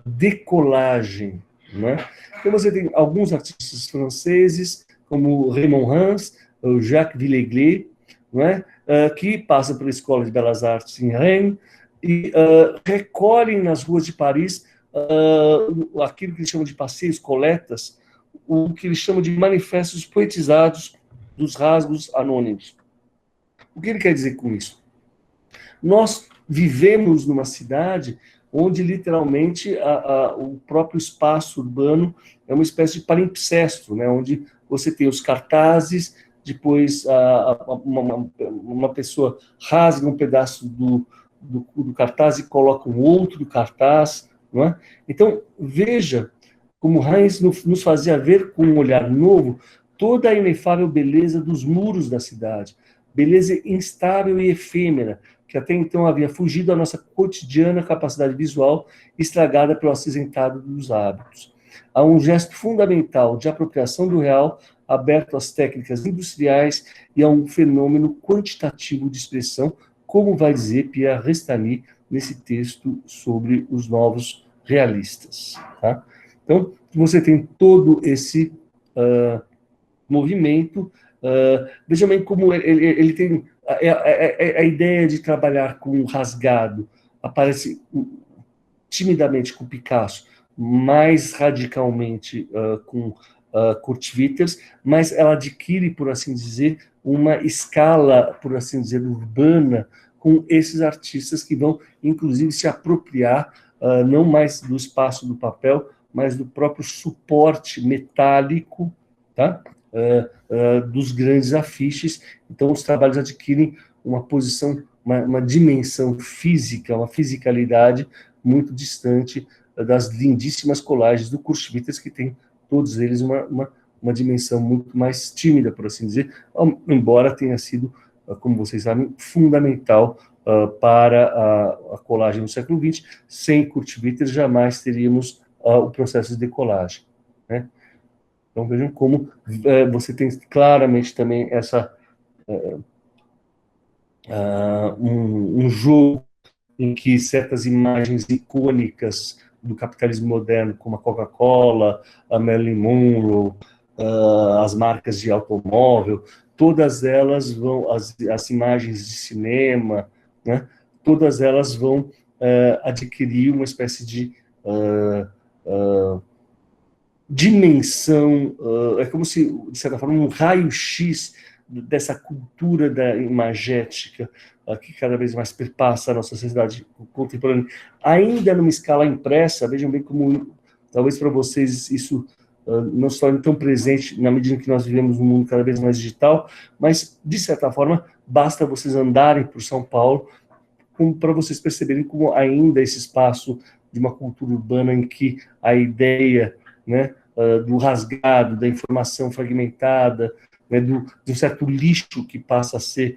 decolagem, né? Então você tem alguns artistas franceses, como Raymond Hans, o Jacques Villeglé, né? Que passam pela Escola de Belas Artes em Rennes e recolhem nas ruas de Paris aquilo que eles chamam de passeios, coletas, o que eles chamam de manifestos poetizados dos rasgos anônimos. O que ele quer dizer com isso? Nós vivemos numa cidade onde, literalmente, o próprio espaço urbano é uma espécie de palimpsesto, né? Onde você tem os cartazes, depois uma pessoa rasga um pedaço do cartaz e coloca um outro cartaz, não é? Então, veja como Heinz nos fazia ver com um olhar novo toda a inefável beleza dos muros da cidade, beleza instável e efêmera, que até então havia fugido à nossa cotidiana capacidade visual, estragada pelo acinzentado dos hábitos. Há um gesto fundamental de apropriação do real, aberto às técnicas industriais e a um fenômeno quantitativo de expressão, como vai dizer Pierre Restany nesse texto sobre os novos realistas. Tá? Então, você tem todo esse movimento. Veja bem como ele tem a ideia de trabalhar com o rasgado, aparece timidamente com Picasso, mais radicalmente com Kurt Schwitters, mas ela adquire, por assim dizer, uma escala, por assim dizer, urbana, com esses artistas que vão, inclusive, se apropriar não mais do espaço do papel, mas do próprio suporte metálico, tá? Dos grandes afiches. Então, os trabalhos adquirem uma posição, uma dimensão física, uma fisicalidade muito distante das lindíssimas colagens do Kurt Schwitters, que tem todos eles uma dimensão muito mais tímida, por assim dizer, embora tenha sido, como vocês sabem, fundamental para a colagem no século XX. Sem Kurt Schwitters, jamais teríamos o processo de decolagem, né? Então, vejam como você tem claramente também um jogo em que certas imagens icônicas do capitalismo moderno, como a Coca-Cola, a Marilyn Monroe, as marcas de automóvel, todas elas vão, as imagens de cinema, né, todas elas vão adquirir uma espécie de dimensão, é como se, de certa forma, um raio-x dessa cultura da imagética que cada vez mais perpassa a nossa sociedade contemporânea, ainda numa escala impressa. Vejam bem como, talvez para vocês isso não se torne tão presente na medida que nós vivemos num mundo cada vez mais digital, mas, de certa forma, basta vocês andarem por São Paulo para vocês perceberem como ainda esse espaço de uma cultura urbana em que a ideia, né, do rasgado, da informação fragmentada, né, de um certo lixo que passa a ser,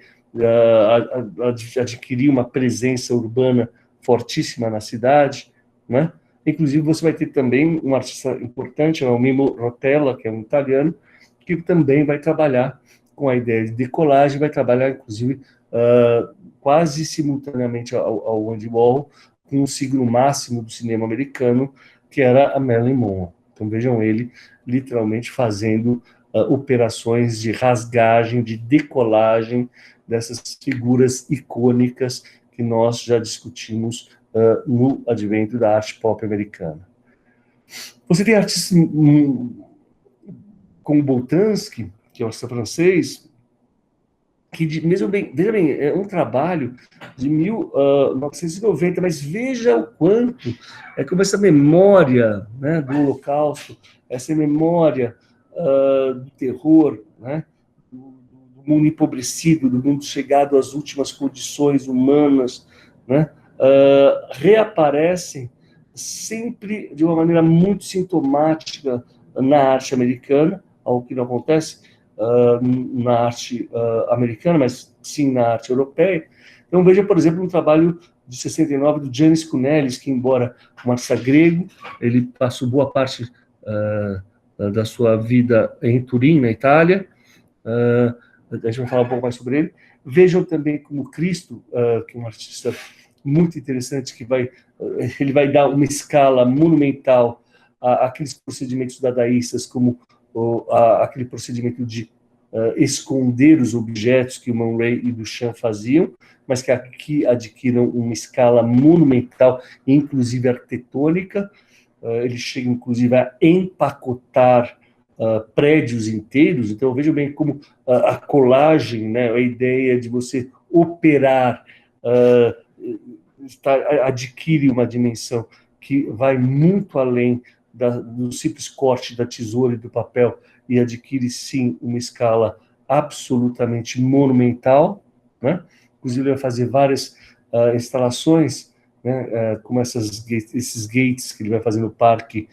adquirir uma presença urbana fortíssima na cidade, né? Inclusive, você vai ter também um artista importante, o Mimo Rotella, que é um italiano, que também vai trabalhar com a ideia de decolagem, vai trabalhar, inclusive, quase simultaneamente ao Andy Warhol, com o signo máximo do cinema americano, que era a Marilyn Monroe. Então, vejam ele literalmente fazendo operações de rasgagem, de decolagem dessas figuras icônicas que nós já discutimos no advento da arte pop americana. Você tem artistas como Boltanski, que é um artista francês, que mesmo bem, veja bem, é um trabalho de 1990, mas veja o quanto é como essa memória, né, do Holocausto, essa memória do terror, né, do mundo empobrecido, do mundo chegado às últimas condições humanas, né, reaparecem sempre de uma maneira muito sintomática na arte americana, algo que não acontece na arte americana, mas sim na arte europeia. Então, veja, por exemplo, um trabalho de 69 do Giannis Kounellis, que, embora um artista grego, ele passou boa parte da sua vida em Turim, na Itália. A gente vai falar um pouco mais sobre ele. Vejam também como Cristo, que é um artista muito interessante, que ele vai dar uma escala monumental àqueles procedimentos dadaístas, como aquele procedimento de esconder os objetos que o Man Ray e Duchamp faziam, mas que aqui adquiram uma escala monumental, inclusive arquitetônica. Ele chega, inclusive, a empacotar prédios inteiros. Então, veja bem como a colagem, né, a ideia de você operar, adquire uma dimensão que vai muito além do simples corte da tesoura e do papel, e adquire, sim, uma escala absolutamente monumental, né? Inclusive, ele vai fazer várias instalações, né, como esses gates que ele vai fazer no parque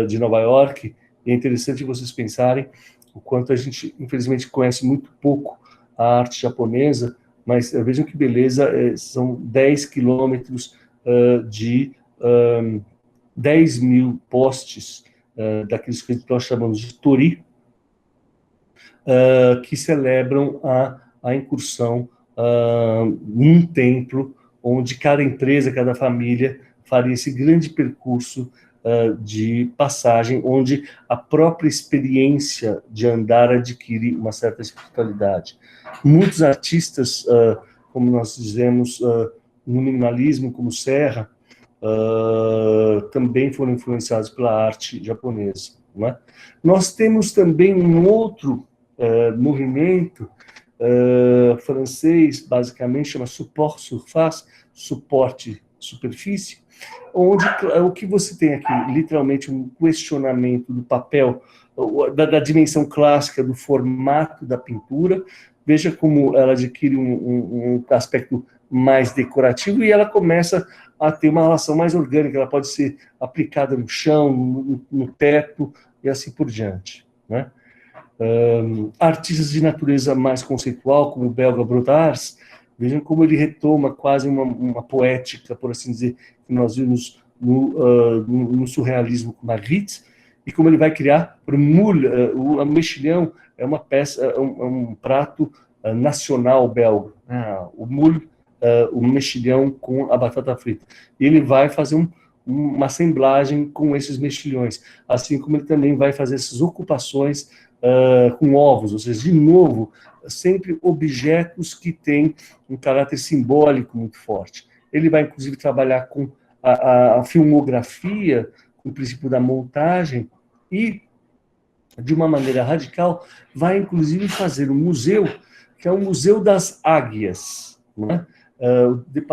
de Nova York. E é interessante vocês pensarem o quanto a gente, infelizmente, conhece muito pouco a arte japonesa, mas vejam que beleza, são 10 quilômetros de 10 mil postes daqueles que nós chamamos de tori, que celebram a incursão num templo, onde cada empresa, cada família faria esse grande percurso de passagem, onde a própria experiência de andar adquire uma certa espiritualidade. Muitos artistas, como nós dizemos, no minimalismo, como Serra, também foram influenciados pela arte japonesa. Não é? Nós temos também um outro movimento francês, basicamente, chama support surface, suporte superfície, onde o que você tem aqui, literalmente, um questionamento do papel, da dimensão clássica, do formato da pintura. Veja como ela adquire um aspecto mais decorativo e ela começa a ter uma relação mais orgânica, ela pode ser aplicada no chão, no teto e assim por diante, né? Artistas de natureza mais conceitual, como o belga Brodars, vejam como ele retoma quase uma poética, por assim dizer, que nós vimos no surrealismo com Magritte, e como ele vai criar para o moule. O mexilhão é uma peça, é um prato nacional belga, o moule, o mexilhão com a batata frita. E ele vai fazer uma assemblagem com esses mexilhões, assim como ele também vai fazer essas ocupações com ovos, ou seja, de novo, sempre objetos que têm um caráter simbólico muito forte. Ele vai, inclusive, trabalhar com a filmografia, com o princípio da montagem, e, de uma maneira radical, vai, inclusive, fazer um museu, que é o Museu das Águias, né?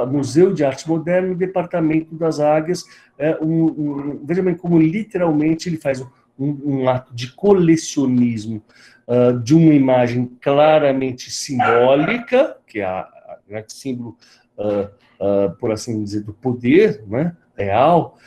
Museu de Arte Moderna, o Departamento das Águias. Veja bem como, literalmente, ele faz um ato de colecionismo de uma imagem claramente simbólica, que é símbolo, por assim dizer, do poder, né? real.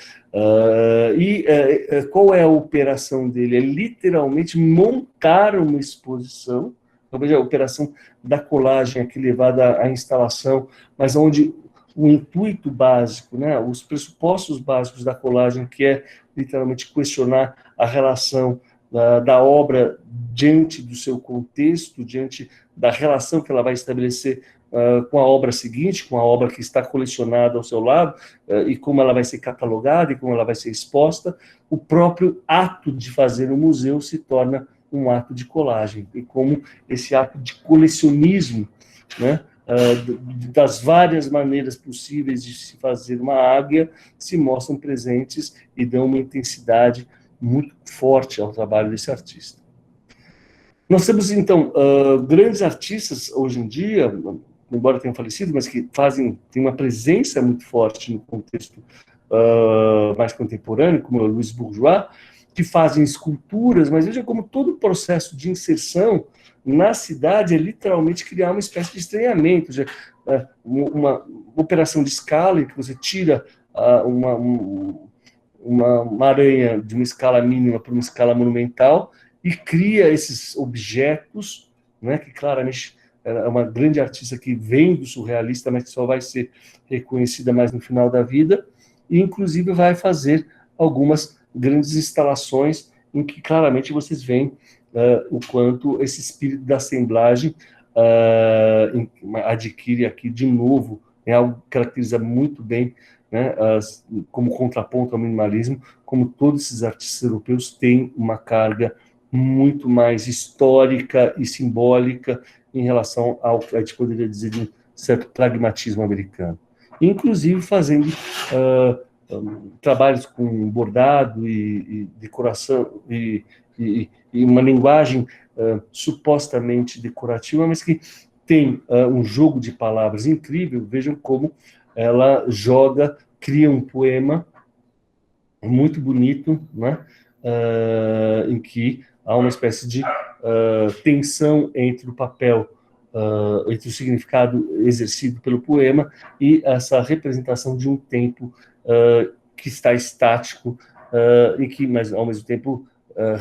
Qual é a operação dele? É literalmente montar uma exposição, talvez a operação da colagem aqui levada à instalação, mas onde o intuito básico, né, os pressupostos básicos da colagem, que é literalmente questionar a relação da obra diante do seu contexto, diante da relação que ela vai estabelecer com a obra seguinte, com a obra que está colecionada ao seu lado, e como ela vai ser catalogada, e como ela vai ser exposta, o próprio ato de fazer o museu se torna um ato de colagem, e como esse ato de colecionismo, né, das várias maneiras possíveis de se fazer uma águia, se mostram presentes e dão uma intensidade muito forte ao trabalho desse artista. Nós temos, então, grandes artistas hoje em dia, embora tenham falecido, mas que têm uma presença muito forte no contexto mais contemporâneo, como o Louis Bourgeois, que fazem esculturas, mas veja como todo o processo de inserção na cidade é literalmente criar uma espécie de estranhamento, uma operação de escala em que você tira uma aranha de uma escala mínima para uma escala monumental e cria esses objetos, né, que claramente é uma grande artista que vem do surrealista, mas que só vai ser reconhecida mais no final da vida, e inclusive vai fazer algumas grandes instalações em que claramente vocês veem o quanto esse espírito da assemblagem adquire aqui de novo, é algo que caracteriza muito bem, né, como contraponto ao minimalismo, como todos esses artistas europeus têm uma carga muito mais histórica e simbólica em relação ao que a gente poderia dizer de um certo pragmatismo americano. Inclusive fazendo trabalhos com bordado e decoração e uma linguagem supostamente decorativa, mas que tem um jogo de palavras incrível. Vejam como ela cria um poema muito bonito, né, em que há uma espécie de tensão entre o papel, entre o significado exercido pelo poema e essa representação de um tempo que está estático e que, mas ao mesmo tempo,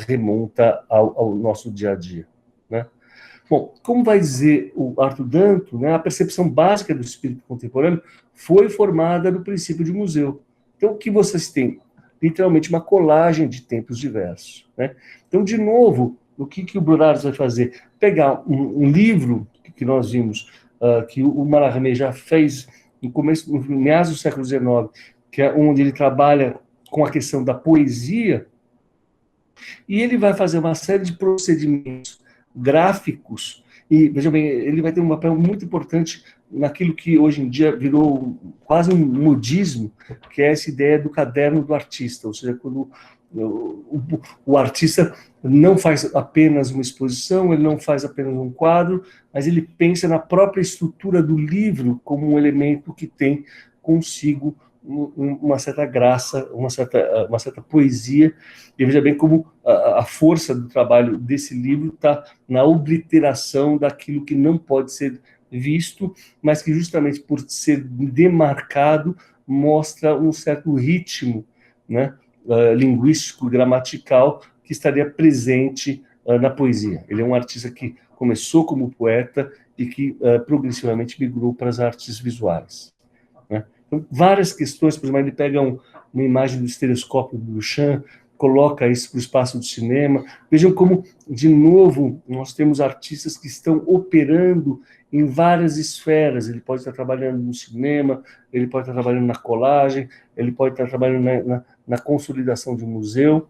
remonta ao nosso dia a dia, né? Bom, como vai dizer o Arthur Danto, né, a percepção básica do espírito contemporâneo foi formada no princípio de museu. Então, o que vocês têm? Literalmente uma colagem de tempos diversos, né? Então, de novo, o que o Bourdieu vai fazer? Pegar um livro que nós vimos, que o Mallarmé já fez no meados do século XIX, que é onde ele trabalha com a questão da poesia, e ele vai fazer uma série de procedimentos gráficos, e, veja bem, ele vai ter um papel muito importante naquilo que hoje em dia virou quase um modismo, que é essa ideia do caderno do artista, ou seja, quando o artista não faz apenas uma exposição, ele não faz apenas um quadro, mas ele pensa na própria estrutura do livro como um elemento que tem consigo uma certa graça, uma certa poesia, e veja bem como a força do trabalho desse livro está na obliteração daquilo que não pode ser visto, mas que justamente por ser demarcado mostra um certo ritmo, né, linguístico, gramatical, que estaria presente na poesia. Ele é um artista que começou como poeta e que progressivamente migrou para as artes visuais, né? Então, várias questões, por exemplo, ele pega uma imagem do estereoscópio do Duchamp, coloca isso para o espaço do cinema. Vejam como, de novo, nós temos artistas que estão operando em várias esferas. Ele pode estar trabalhando no cinema, ele pode estar trabalhando na colagem, ele pode estar trabalhando na consolidação de um museu.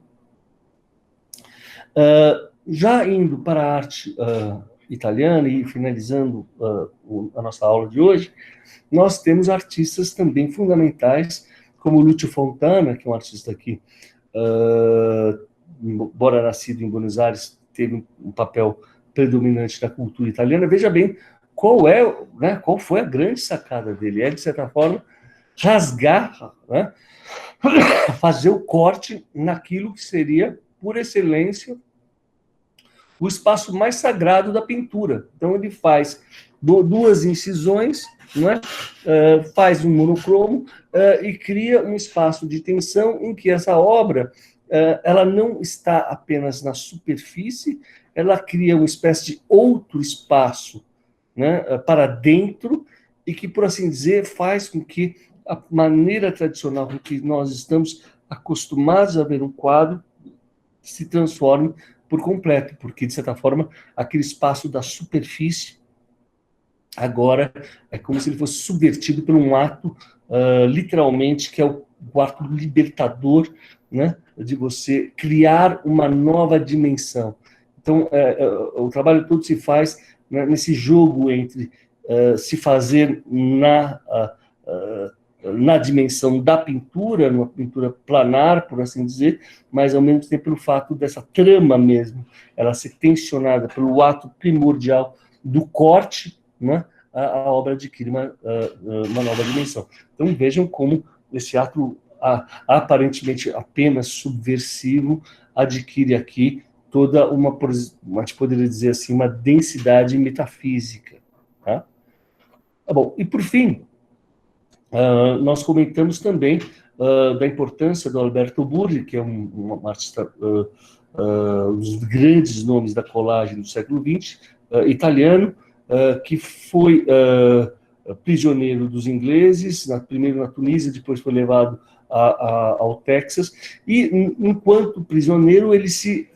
Já indo para a arte italiana e finalizando a nossa aula de hoje, nós temos artistas também fundamentais, como Lúcio Fontana, que é um artista que, embora nascido em Buenos Aires, teve um papel predominante na cultura italiana. Veja bem qual foi a grande sacada dele. É, de certa forma, rasgar, né, fazer o corte naquilo que seria, por excelência, o espaço mais sagrado da pintura. Então, ele faz duas incisões, não é? Faz um monocromo e cria um espaço de tensão em que essa obra ela não está apenas na superfície, ela cria uma espécie de outro espaço, né, para dentro, e que, por assim dizer, faz com que a maneira tradicional com que nós estamos acostumados a ver um quadro se transforme por completo, porque, de certa forma, aquele espaço da superfície agora é como se ele fosse subvertido por um ato, literalmente, que é o ato libertador, né, de você criar uma nova dimensão. Então, o trabalho todo se faz, né, nesse jogo entre se fazer na dimensão da pintura, numa pintura planar, por assim dizer, mas ao mesmo tempo pelo fato dessa trama mesmo, ela ser tensionada pelo ato primordial do corte, né, a obra adquire uma nova dimensão. Então vejam como esse ato aparentemente apenas subversivo adquire aqui toda uma, a gente poderia dizer assim, uma densidade metafísica. Tá? Bom, e por fim, nós comentamos também da importância do Alberto Burri, que é um artista, um dos grandes nomes da colagem do século XX, italiano, que foi prisioneiro dos ingleses, primeiro na Tunísia, depois foi levado ao Texas, e enquanto prisioneiro ele se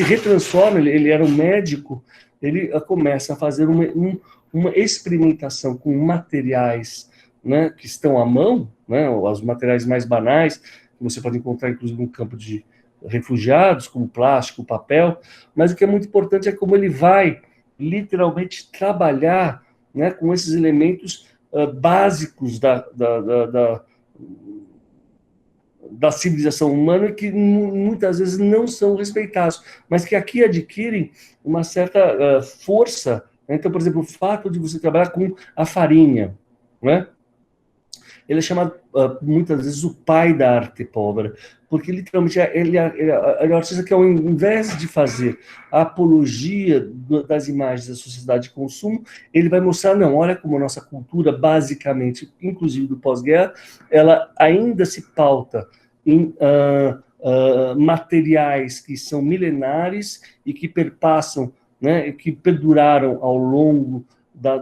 retransforma, ele era um médico, ele começa a fazer uma experimentação com materiais, né, que estão à mão, né, os materiais mais banais, que você pode encontrar, inclusive, no campo de refugiados, como plástico, papel, mas o que é muito importante é como ele vai, literalmente, trabalhar, né, com esses elementos básicos da civilização humana que muitas vezes não são respeitados, mas que aqui adquirem uma certa força. Então, por exemplo, o fato de você trabalhar com a farinha, né? Ele é chamado muitas vezes o pai da arte povera, porque literalmente ele é um artista que, ao invés de fazer a apologia das imagens da sociedade de consumo, ele vai mostrar, não, olha como a nossa cultura, basicamente, inclusive do pós-guerra, ela ainda se pauta em materiais que são milenares e que perpassam, né, que perduraram ao longo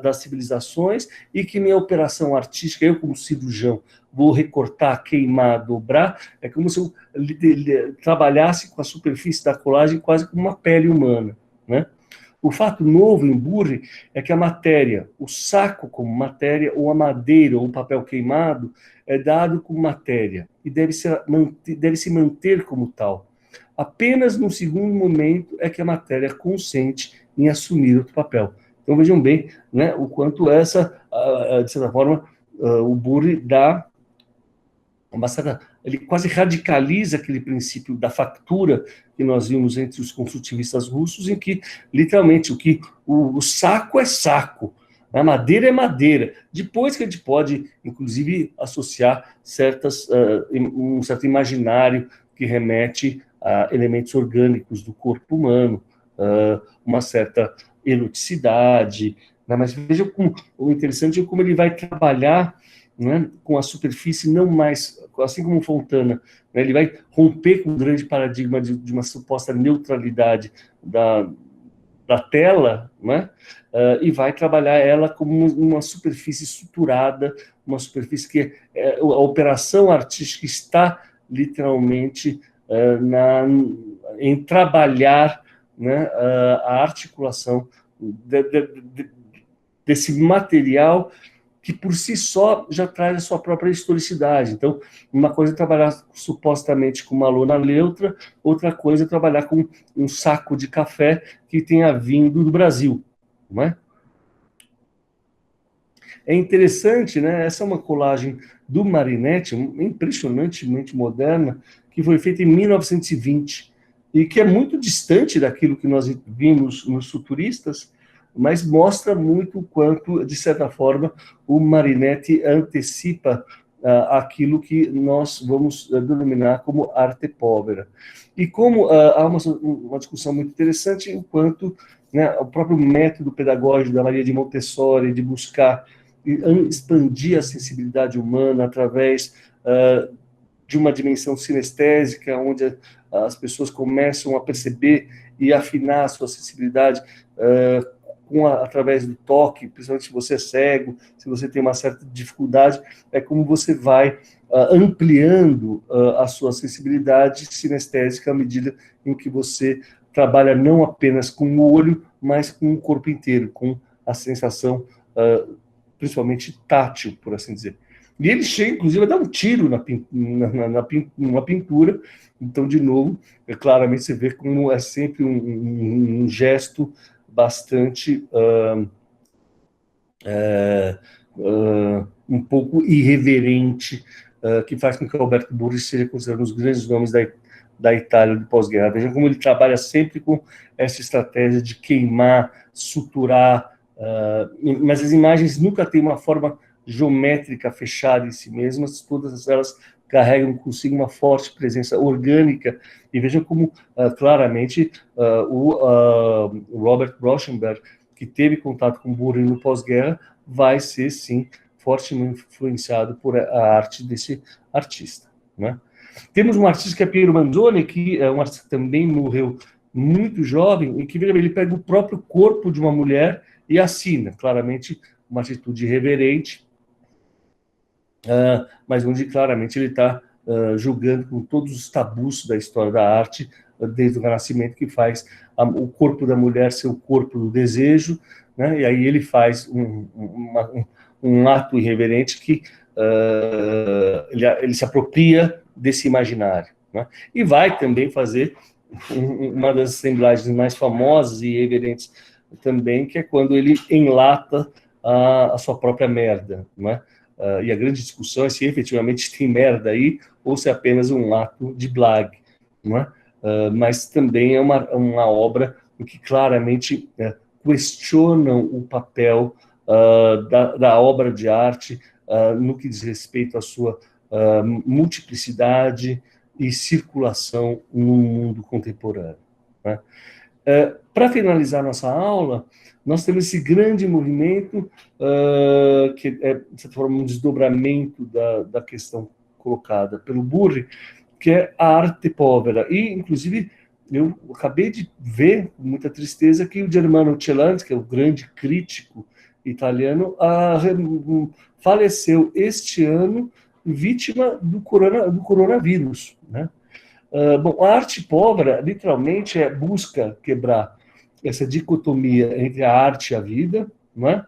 das civilizações, e que minha operação artística, eu como cirurgião, vou recortar, queimar, dobrar, é como se eu trabalhasse com a superfície da colagem quase como uma pele humana, né? O fato novo em Burri é que a matéria, o saco como matéria, ou a madeira, ou o papel queimado, é dado como matéria, e deve se manter como tal. Apenas no segundo momento é que a matéria consente em assumir outro papel. Então vejam bem, né, o quanto de certa forma, o Burri dá uma certa, ele quase radicaliza aquele princípio da factura que nós vimos entre os construtivistas russos, em que, literalmente, o saco é saco, a madeira é madeira. Depois que a gente pode, inclusive, associar um certo imaginário que remete a elementos orgânicos do corpo humano, uma certa eroticidade, né? Mas veja como o interessante é como ele vai trabalhar, né, com a superfície não mais, assim como Fontana, né, ele vai romper com o grande paradigma de uma suposta neutralidade da tela, né, e vai trabalhar ela como uma superfície estruturada, uma superfície que a operação artística está literalmente em trabalhar, né, a articulação desse material que por si só já traz a sua própria historicidade. Então, uma coisa é trabalhar supostamente com uma lona neutra, outra coisa é trabalhar com um saco de café que tenha vindo do Brasil, não é? É interessante, né? Essa é uma colagem do Marinetti, impressionantemente moderna, que foi feita em 1920, e que é muito distante daquilo que nós vimos nos futuristas, mas mostra muito o quanto, de certa forma, o Marinetti antecipa aquilo que nós vamos denominar como arte povera. E como há uma discussão muito interessante enquanto, né, o próprio método pedagógico da Maria de Montessori de buscar expandir a sensibilidade humana através de uma dimensão sinestésica, onde as pessoas começam a perceber e afinar a sua sensibilidade através do toque, principalmente se você é cego, se você tem uma certa dificuldade, é como você vai ampliando a sua sensibilidade sinestésica à medida em que você trabalha não apenas com o olho, mas com o corpo inteiro, com a sensação principalmente tátil, por assim dizer. E ele chega, inclusive, a dar um tiro numa pintura. Então, de novo, claramente você vê como é sempre um gesto bastante um pouco irreverente, que faz com que o Alberto Burri seja considerado um dos grandes nomes da Itália do pós-guerra. Vejam como ele trabalha sempre com essa estratégia de queimar, suturar, mas as imagens nunca têm uma forma geométrica fechada em si mesmas, todas elas carregam consigo uma forte presença orgânica, e vejam como claramente o Robert Rauschenberg, que teve contato com Burri no pós-guerra, vai ser, sim, fortemente influenciado por a arte desse artista, né? Temos um artista que é Piero Manzoni, que é um artista que também morreu muito jovem, e que ele pega o próprio corpo de uma mulher e assina, claramente uma atitude irreverente, mas onde claramente ele está julgando com todos os tabus da história da arte, desde o Renascimento, que faz o corpo da mulher ser o corpo do desejo, né? E aí ele faz um ato irreverente que ele se apropria desse imaginário, né? E vai também fazer uma das assemblagens mais famosas e irreverentes também, que é quando ele enlata a sua própria merda, né? E a grande discussão é se efetivamente tem merda aí ou se é apenas um ato de blague, não é? Mas também é uma obra em que claramente questionam o papel da obra de arte no que diz respeito à sua multiplicidade e circulação no mundo contemporâneo, né? Para finalizar nossa aula, nós temos esse grande movimento, que é, de certa forma, um desdobramento da questão colocada pelo Burri, que é a arte povera. E, inclusive, eu acabei de ver, com muita tristeza, que o Germano Celanti, que é o grande crítico italiano, faleceu este ano vítima do coronavírus, né? Bom, a arte povera, literalmente, busca quebrar essa dicotomia entre a arte e a vida, não é?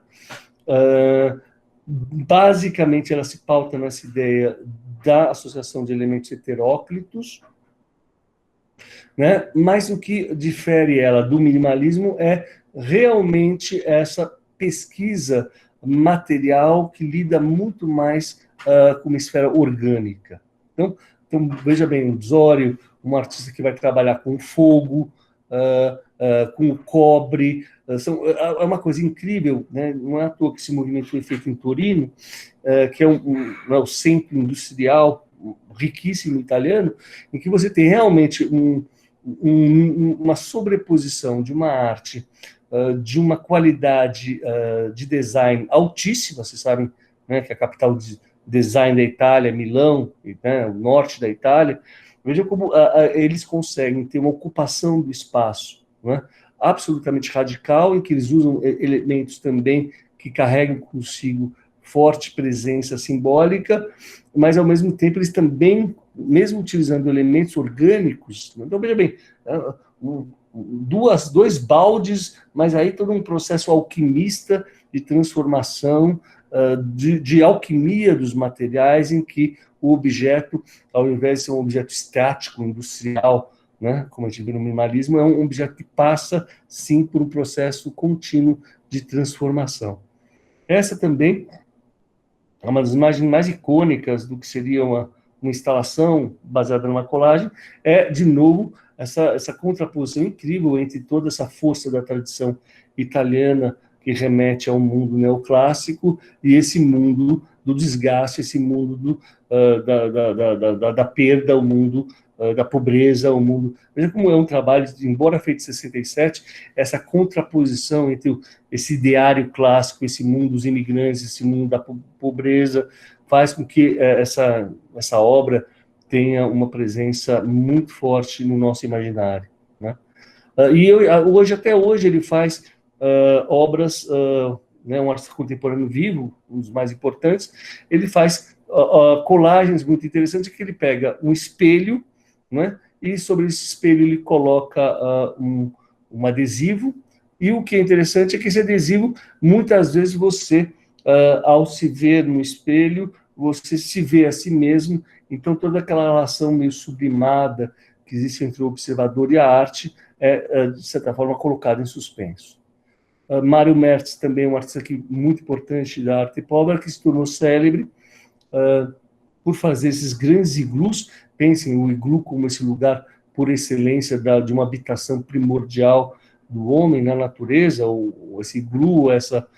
Basicamente, ela se pauta nessa ideia da associação de elementos heteróclitos, né? Mas o que difere ela do minimalismo é realmente essa pesquisa material que lida muito mais com uma esfera orgânica. Então, veja bem, o Dzório, um artista que vai trabalhar com fogo, com o cobre, é uma coisa incrível, né? Não é à toa que esse movimento foi feito em Torino, que é o centro industrial riquíssimo italiano, em que você tem realmente uma sobreposição de uma arte de uma qualidade de design altíssima. Vocês sabem, né, que a capital de design da Itália, Milão, né, o norte da Itália. Veja como eles conseguem ter uma ocupação do espaço, né, absolutamente radical, em que eles usam elementos também que carregam consigo forte presença simbólica, mas, ao mesmo tempo, eles também, mesmo utilizando elementos orgânicos, então, veja bem, dois baldes, mas aí todo um processo alquimista de transformação, de alquimia dos materiais, em que o objeto, ao invés de ser um objeto estático, industrial, né, como a gente vê no minimalismo, é um objeto que passa, sim, por um processo contínuo de transformação. Essa também é uma das imagens mais icônicas do que seria uma instalação baseada numa colagem, de novo, essa contraposição incrível entre toda essa força da tradição italiana que remete ao mundo neoclássico, e esse mundo do desgaste, esse mundo da perda, o mundo da pobreza, o mundo... Veja como é um trabalho, embora feito em 67, essa contraposição entre esse ideário clássico, esse mundo dos imigrantes, esse mundo da pobreza, faz com que essa obra tenha uma presença muito forte no nosso imaginário, né? Até hoje, ele faz obras, né, um artista contemporâneo vivo, um dos mais importantes, ele faz colagens muito interessantes, que ele pega um espelho, né, e sobre esse espelho ele coloca um adesivo, e o que é interessante é que esse adesivo, muitas vezes você, ao se ver no espelho, você se vê a si mesmo, então toda aquela relação meio sublimada que existe entre o observador e a arte de certa forma, colocada em suspenso. Mário Merz também é um artista muito importante da arte pop, que se tornou célebre por fazer esses grandes iglus. Pensem o iglu como esse lugar por excelência de uma habitação primordial do homem na natureza, ou esse iglu, essa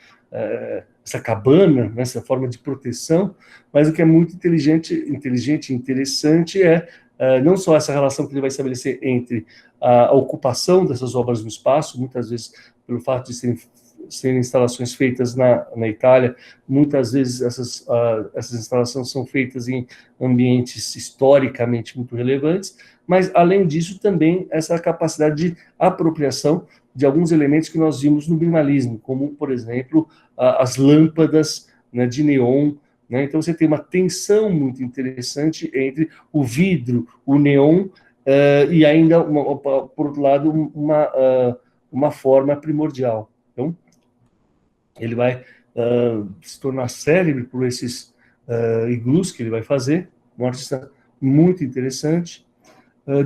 cabana, essa forma de proteção, mas o que é muito inteligente e interessante é não só essa relação que ele vai estabelecer entre a ocupação dessas obras no espaço, muitas vezes pelo fato de serem instalações feitas na Itália, muitas vezes essas instalações são feitas em ambientes historicamente muito relevantes, mas, além disso, também essa capacidade de apropriação de alguns elementos que nós vimos no minimalismo, como, por exemplo, as lâmpadas, né, de neon, né? Então, você tem uma tensão muito interessante entre o vidro, o neon, e ainda, por outro lado, uma forma primordial. Então, ele vai se tornar célebre por esses iglus que ele vai fazer, um artista muito interessante.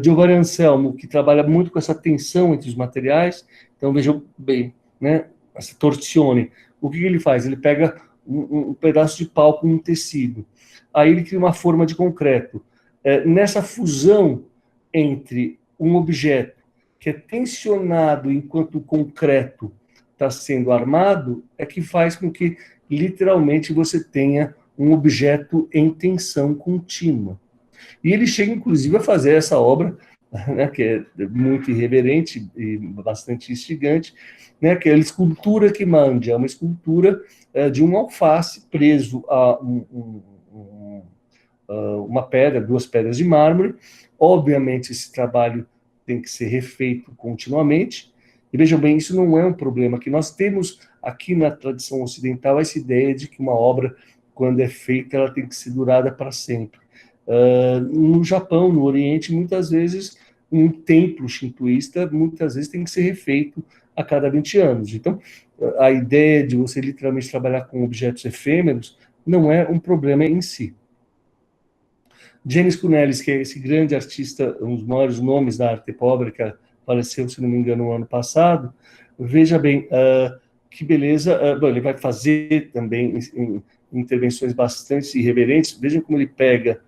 Giovanni Anselmo, que trabalha muito com essa tensão entre os materiais. Então, vejam bem, né, essa torsione. O que ele faz? Ele pega um pedaço de pau com um tecido. Aí ele cria uma forma de concreto. Nessa fusão entre um objeto que é tensionado enquanto o concreto está sendo armado, é que faz com que, literalmente, você tenha um objeto em tensão contínua. E ele chega, inclusive, a fazer essa obra, né, que é muito irreverente e bastante instigante, né, que é a escultura que mande, é uma escultura de um alface preso a uma pedra, 2 pedras de mármore. Obviamente, esse trabalho tem que ser refeito continuamente. E vejam bem, isso não é um problema, que nós temos aqui na tradição ocidental essa ideia de que uma obra, quando é feita, ela tem que ser durada para sempre. No Japão, no Oriente, muitas vezes, um templo shintoísta, muitas vezes, tem que ser refeito a cada 20 anos. Então, a ideia de você literalmente trabalhar com objetos efêmeros não é um problema em si. James Kunellis, que é esse grande artista, um dos maiores nomes da arte pobre, que faleceu, se não me engano, no ano passado, veja bem, que beleza. Bom, ele vai fazer também intervenções bastante irreverentes. Vejam como ele pega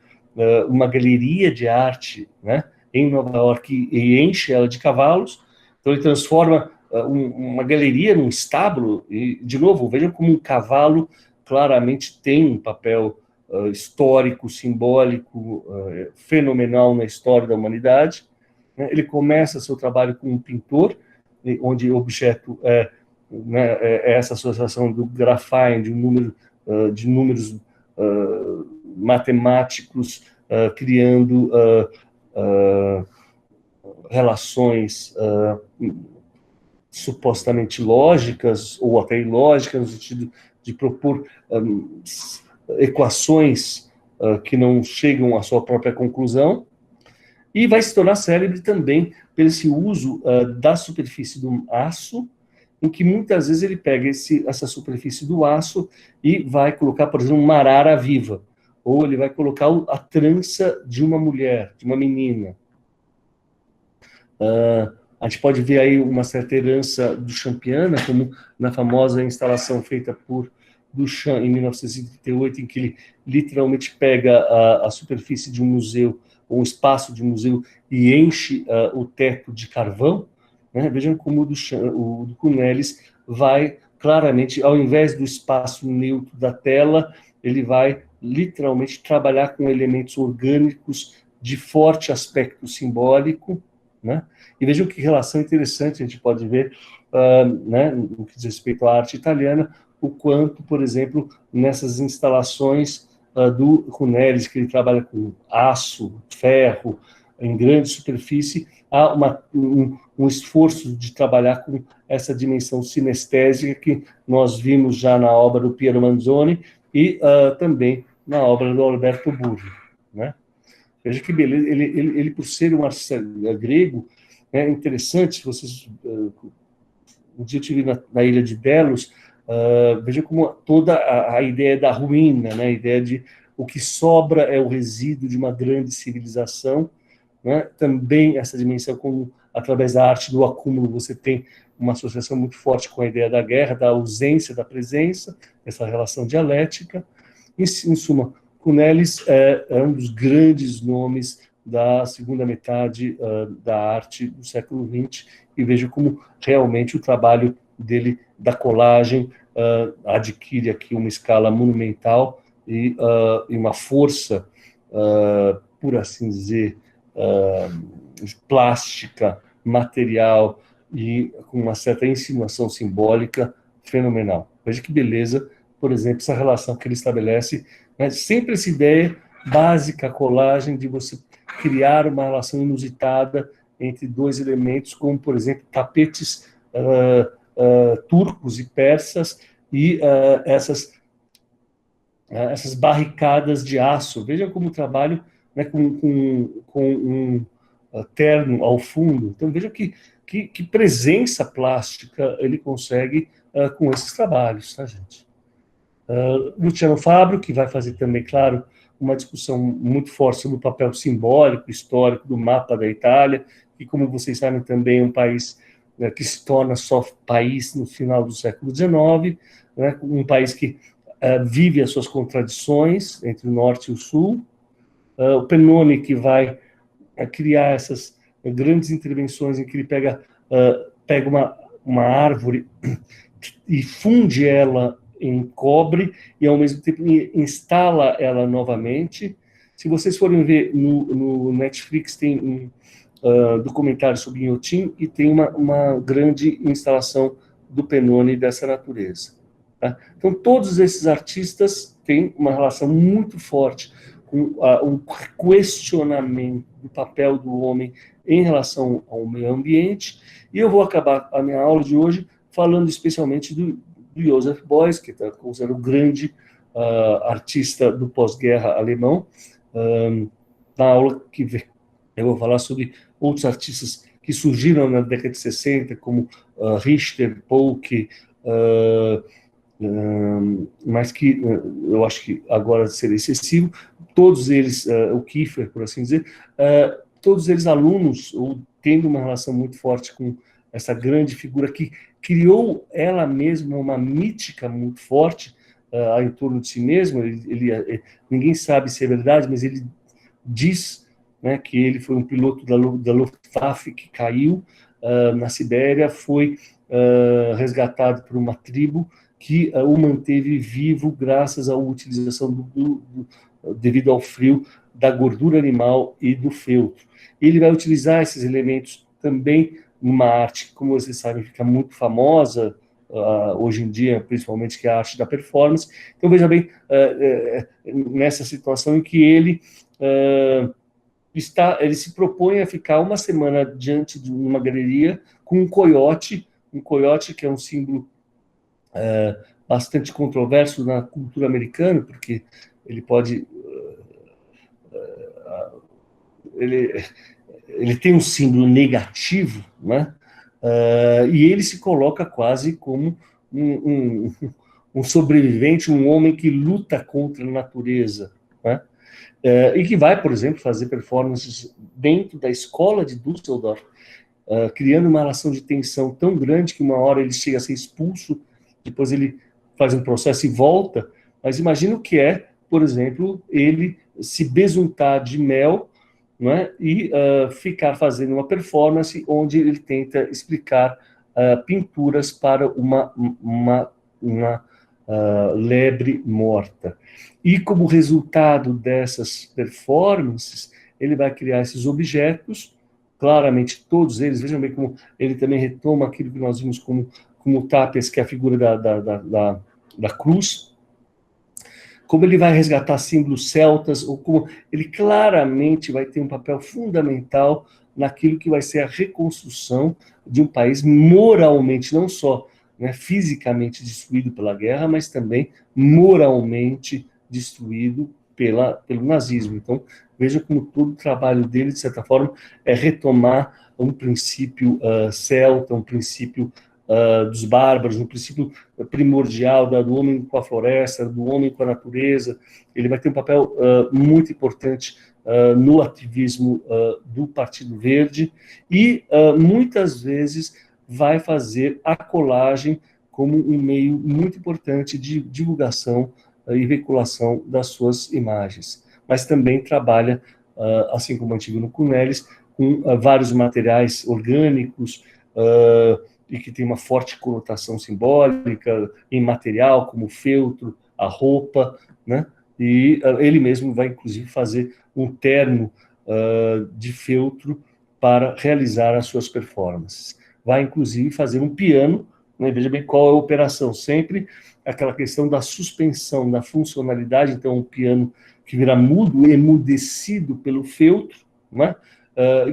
uma galeria de arte, né, em Nova York, e enche ela de cavalos. Então ele transforma uma galeria num estábulo, e, de novo, vejam como um cavalo claramente tem um papel histórico, simbólico, fenomenal na história da humanidade. Né? Ele começa seu trabalho com um pintor, onde o objeto é essa associação do grafite, de números matemáticos, criando relações supostamente lógicas, ou até ilógicas, no sentido de propor equações que não chegam à sua própria conclusão, e vai se tornar célebre também pelo esse uso da superfície do aço, em que muitas vezes ele pega essa superfície do aço e vai colocar, por exemplo, uma arara viva, ou ele vai colocar a trança de uma mulher, de uma menina. A gente pode ver aí uma certa herança do Champiana, como na famosa instalação feita por Duchamp em 1938, em que ele literalmente pega a superfície de um museu, ou um espaço de um museu, e enche o teto de carvão. Né? Vejam como o do Kunellis vai claramente, ao invés do espaço neutro da tela, ele vai literalmente trabalhar com elementos orgânicos de forte aspecto simbólico, né? E vejam que relação interessante a gente pode ver, né, no que diz respeito à arte italiana, o quanto, por exemplo, nessas instalações do Runelis, que ele trabalha com aço, ferro, em grande superfície, há um esforço de trabalhar com essa dimensão sinestésica que nós vimos já na obra do Piero Manzoni e também na obra do Alberto Burri, né? Veja que beleza, ele por ser um artista grego, é interessante, vocês, um dia eu estive na ilha de Delos, veja como toda a ideia da ruína, né, a ideia de o que sobra é o resíduo de uma grande civilização, né, também essa dimensão como, através da arte do acúmulo, você tem uma associação muito forte com a ideia da guerra, da ausência da presença, essa relação dialética. Em suma, Cunelis é um dos grandes nomes da segunda metade da arte do século XX, e vejo como realmente o trabalho dele, da colagem, adquire aqui uma escala monumental e uma força, por assim dizer, plástica, material e com uma certa insinuação simbólica fenomenal. Veja que beleza, por exemplo, essa relação que ele estabelece, né, sempre essa ideia básica, a colagem, de você criar uma relação inusitada entre dois elementos, como, por exemplo, tapetes turcos e persas e essas barricadas de aço. Veja como o trabalho, né, com um terno ao fundo. Então, veja que presença plástica ele consegue com esses trabalhos, tá, gente? Luciano Fabro, que vai fazer também, claro, uma discussão muito forte sobre o papel simbólico, histórico do mapa da Itália, e como vocês sabem também é um país, né, que se torna só país no final do século XIX, né, um país que vive as suas contradições entre o norte e o sul. O Pennoni, que vai criar essas grandes intervenções em que ele pega uma árvore e funde ela em cobre e, ao mesmo tempo, instala ela novamente. Se vocês forem ver no Netflix, tem um documentário sobre Inhotim e tem uma grande instalação do Pennoni dessa natureza. Tá? Então, todos esses artistas têm uma relação muito forte com o questionamento do papel do homem em relação ao meio ambiente, e eu vou acabar a minha aula de hoje falando especialmente do Joseph Beuys, que está considerado o grande artista do pós-guerra alemão. Na aula que vem, eu vou falar sobre outros artistas que surgiram na década de 60, como Richter, Polk, mas que eu acho que agora seria excessivo. Todos eles, o Kiefer, por assim dizer, todos eles alunos, ou tendo uma relação muito forte com essa grande figura que criou ela mesma uma mítica muito forte em torno de si mesmo. Ninguém sabe se é verdade, mas ele diz, né, que ele foi um piloto da Luftwaffe que caiu na Sibéria, foi resgatado por uma tribo que o manteve vivo graças à utilização devido ao frio, da gordura animal e do feltro. Ele vai utilizar esses elementos também numa arte que, como vocês sabem, fica muito famosa hoje em dia, principalmente, que é a arte da performance. Então, veja bem, nessa situação em que ele se propõe a ficar uma semana diante de uma galeria com um coiote que é um símbolo bastante controverso na cultura americana, porque ele pode... ele tem um símbolo negativo, né? E ele se coloca quase como um sobrevivente, um homem que luta contra a natureza, né? E que vai, por exemplo, fazer performances dentro da escola de Düsseldorf, criando uma relação de tensão tão grande que uma hora ele chega a ser expulso, depois ele faz um processo e volta. Mas imagina o que é, por exemplo, ele se besuntar de mel, não é? E ficar fazendo uma performance onde ele tenta explicar pinturas para uma lebre morta. E como resultado dessas performances, ele vai criar esses objetos, claramente todos eles, vejam bem como ele também retoma aquilo que nós vimos como Tápias, que é a figura da cruz, como ele vai resgatar símbolos celtas, ou como ele claramente vai ter um papel fundamental naquilo que vai ser a reconstrução de um país moralmente, não só, né, fisicamente destruído pela guerra, mas também moralmente destruído pelo nazismo. Então, veja como todo o trabalho dele, de certa forma, é retomar um princípio celta, um princípio dos bárbaros, um princípio primordial do homem com a floresta, do homem com a natureza. Ele vai ter um papel muito importante no ativismo do Partido Verde e, muitas vezes, vai fazer a colagem como um meio muito importante de divulgação e veiculação das suas imagens. Mas também trabalha, assim como Antígono Cunelis, com vários materiais orgânicos e que tem uma forte conotação simbólica, imaterial, como o feltro, a roupa, né? E ele mesmo vai, inclusive, fazer um terno de feltro para realizar as suas performances. Vai, inclusive, fazer um piano, né? Veja bem qual é a operação, sempre aquela questão da suspensão, da funcionalidade, então um piano que vira mudo, emudecido pelo feltro, né?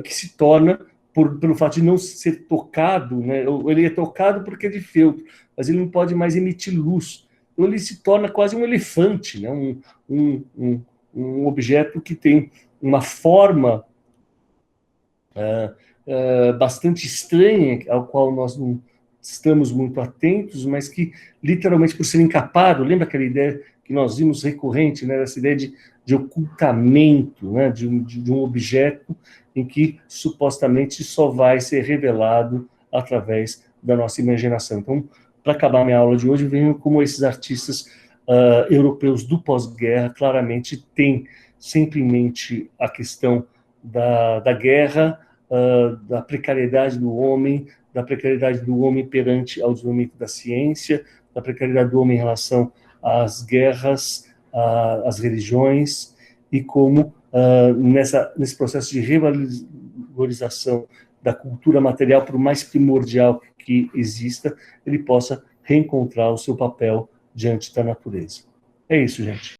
Que se torna, pelo fato de não ser tocado, né? Ele é tocado porque é de feltro, mas ele não pode mais emitir luz. Então ele se torna quase um elefante, né? Um objeto que tem uma forma bastante estranha, ao qual nós não estamos muito atentos, mas que, literalmente, por ser encapado, lembra aquela ideia que nós vimos recorrente, né, dessa ideia de ocultamento, né, de um objeto em que, supostamente, só vai ser revelado através da nossa imaginação. Então, para acabar minha aula de hoje, eu venho como esses artistas europeus do pós-guerra claramente têm sempre em mente a questão da guerra, da precariedade do homem perante ao desenvolvimento da ciência, da precariedade do homem em relação às guerras, às religiões, e como nesse processo de revalorização da cultura material, por mais primordial que exista, ele possa reencontrar o seu papel diante da natureza. É isso, gente.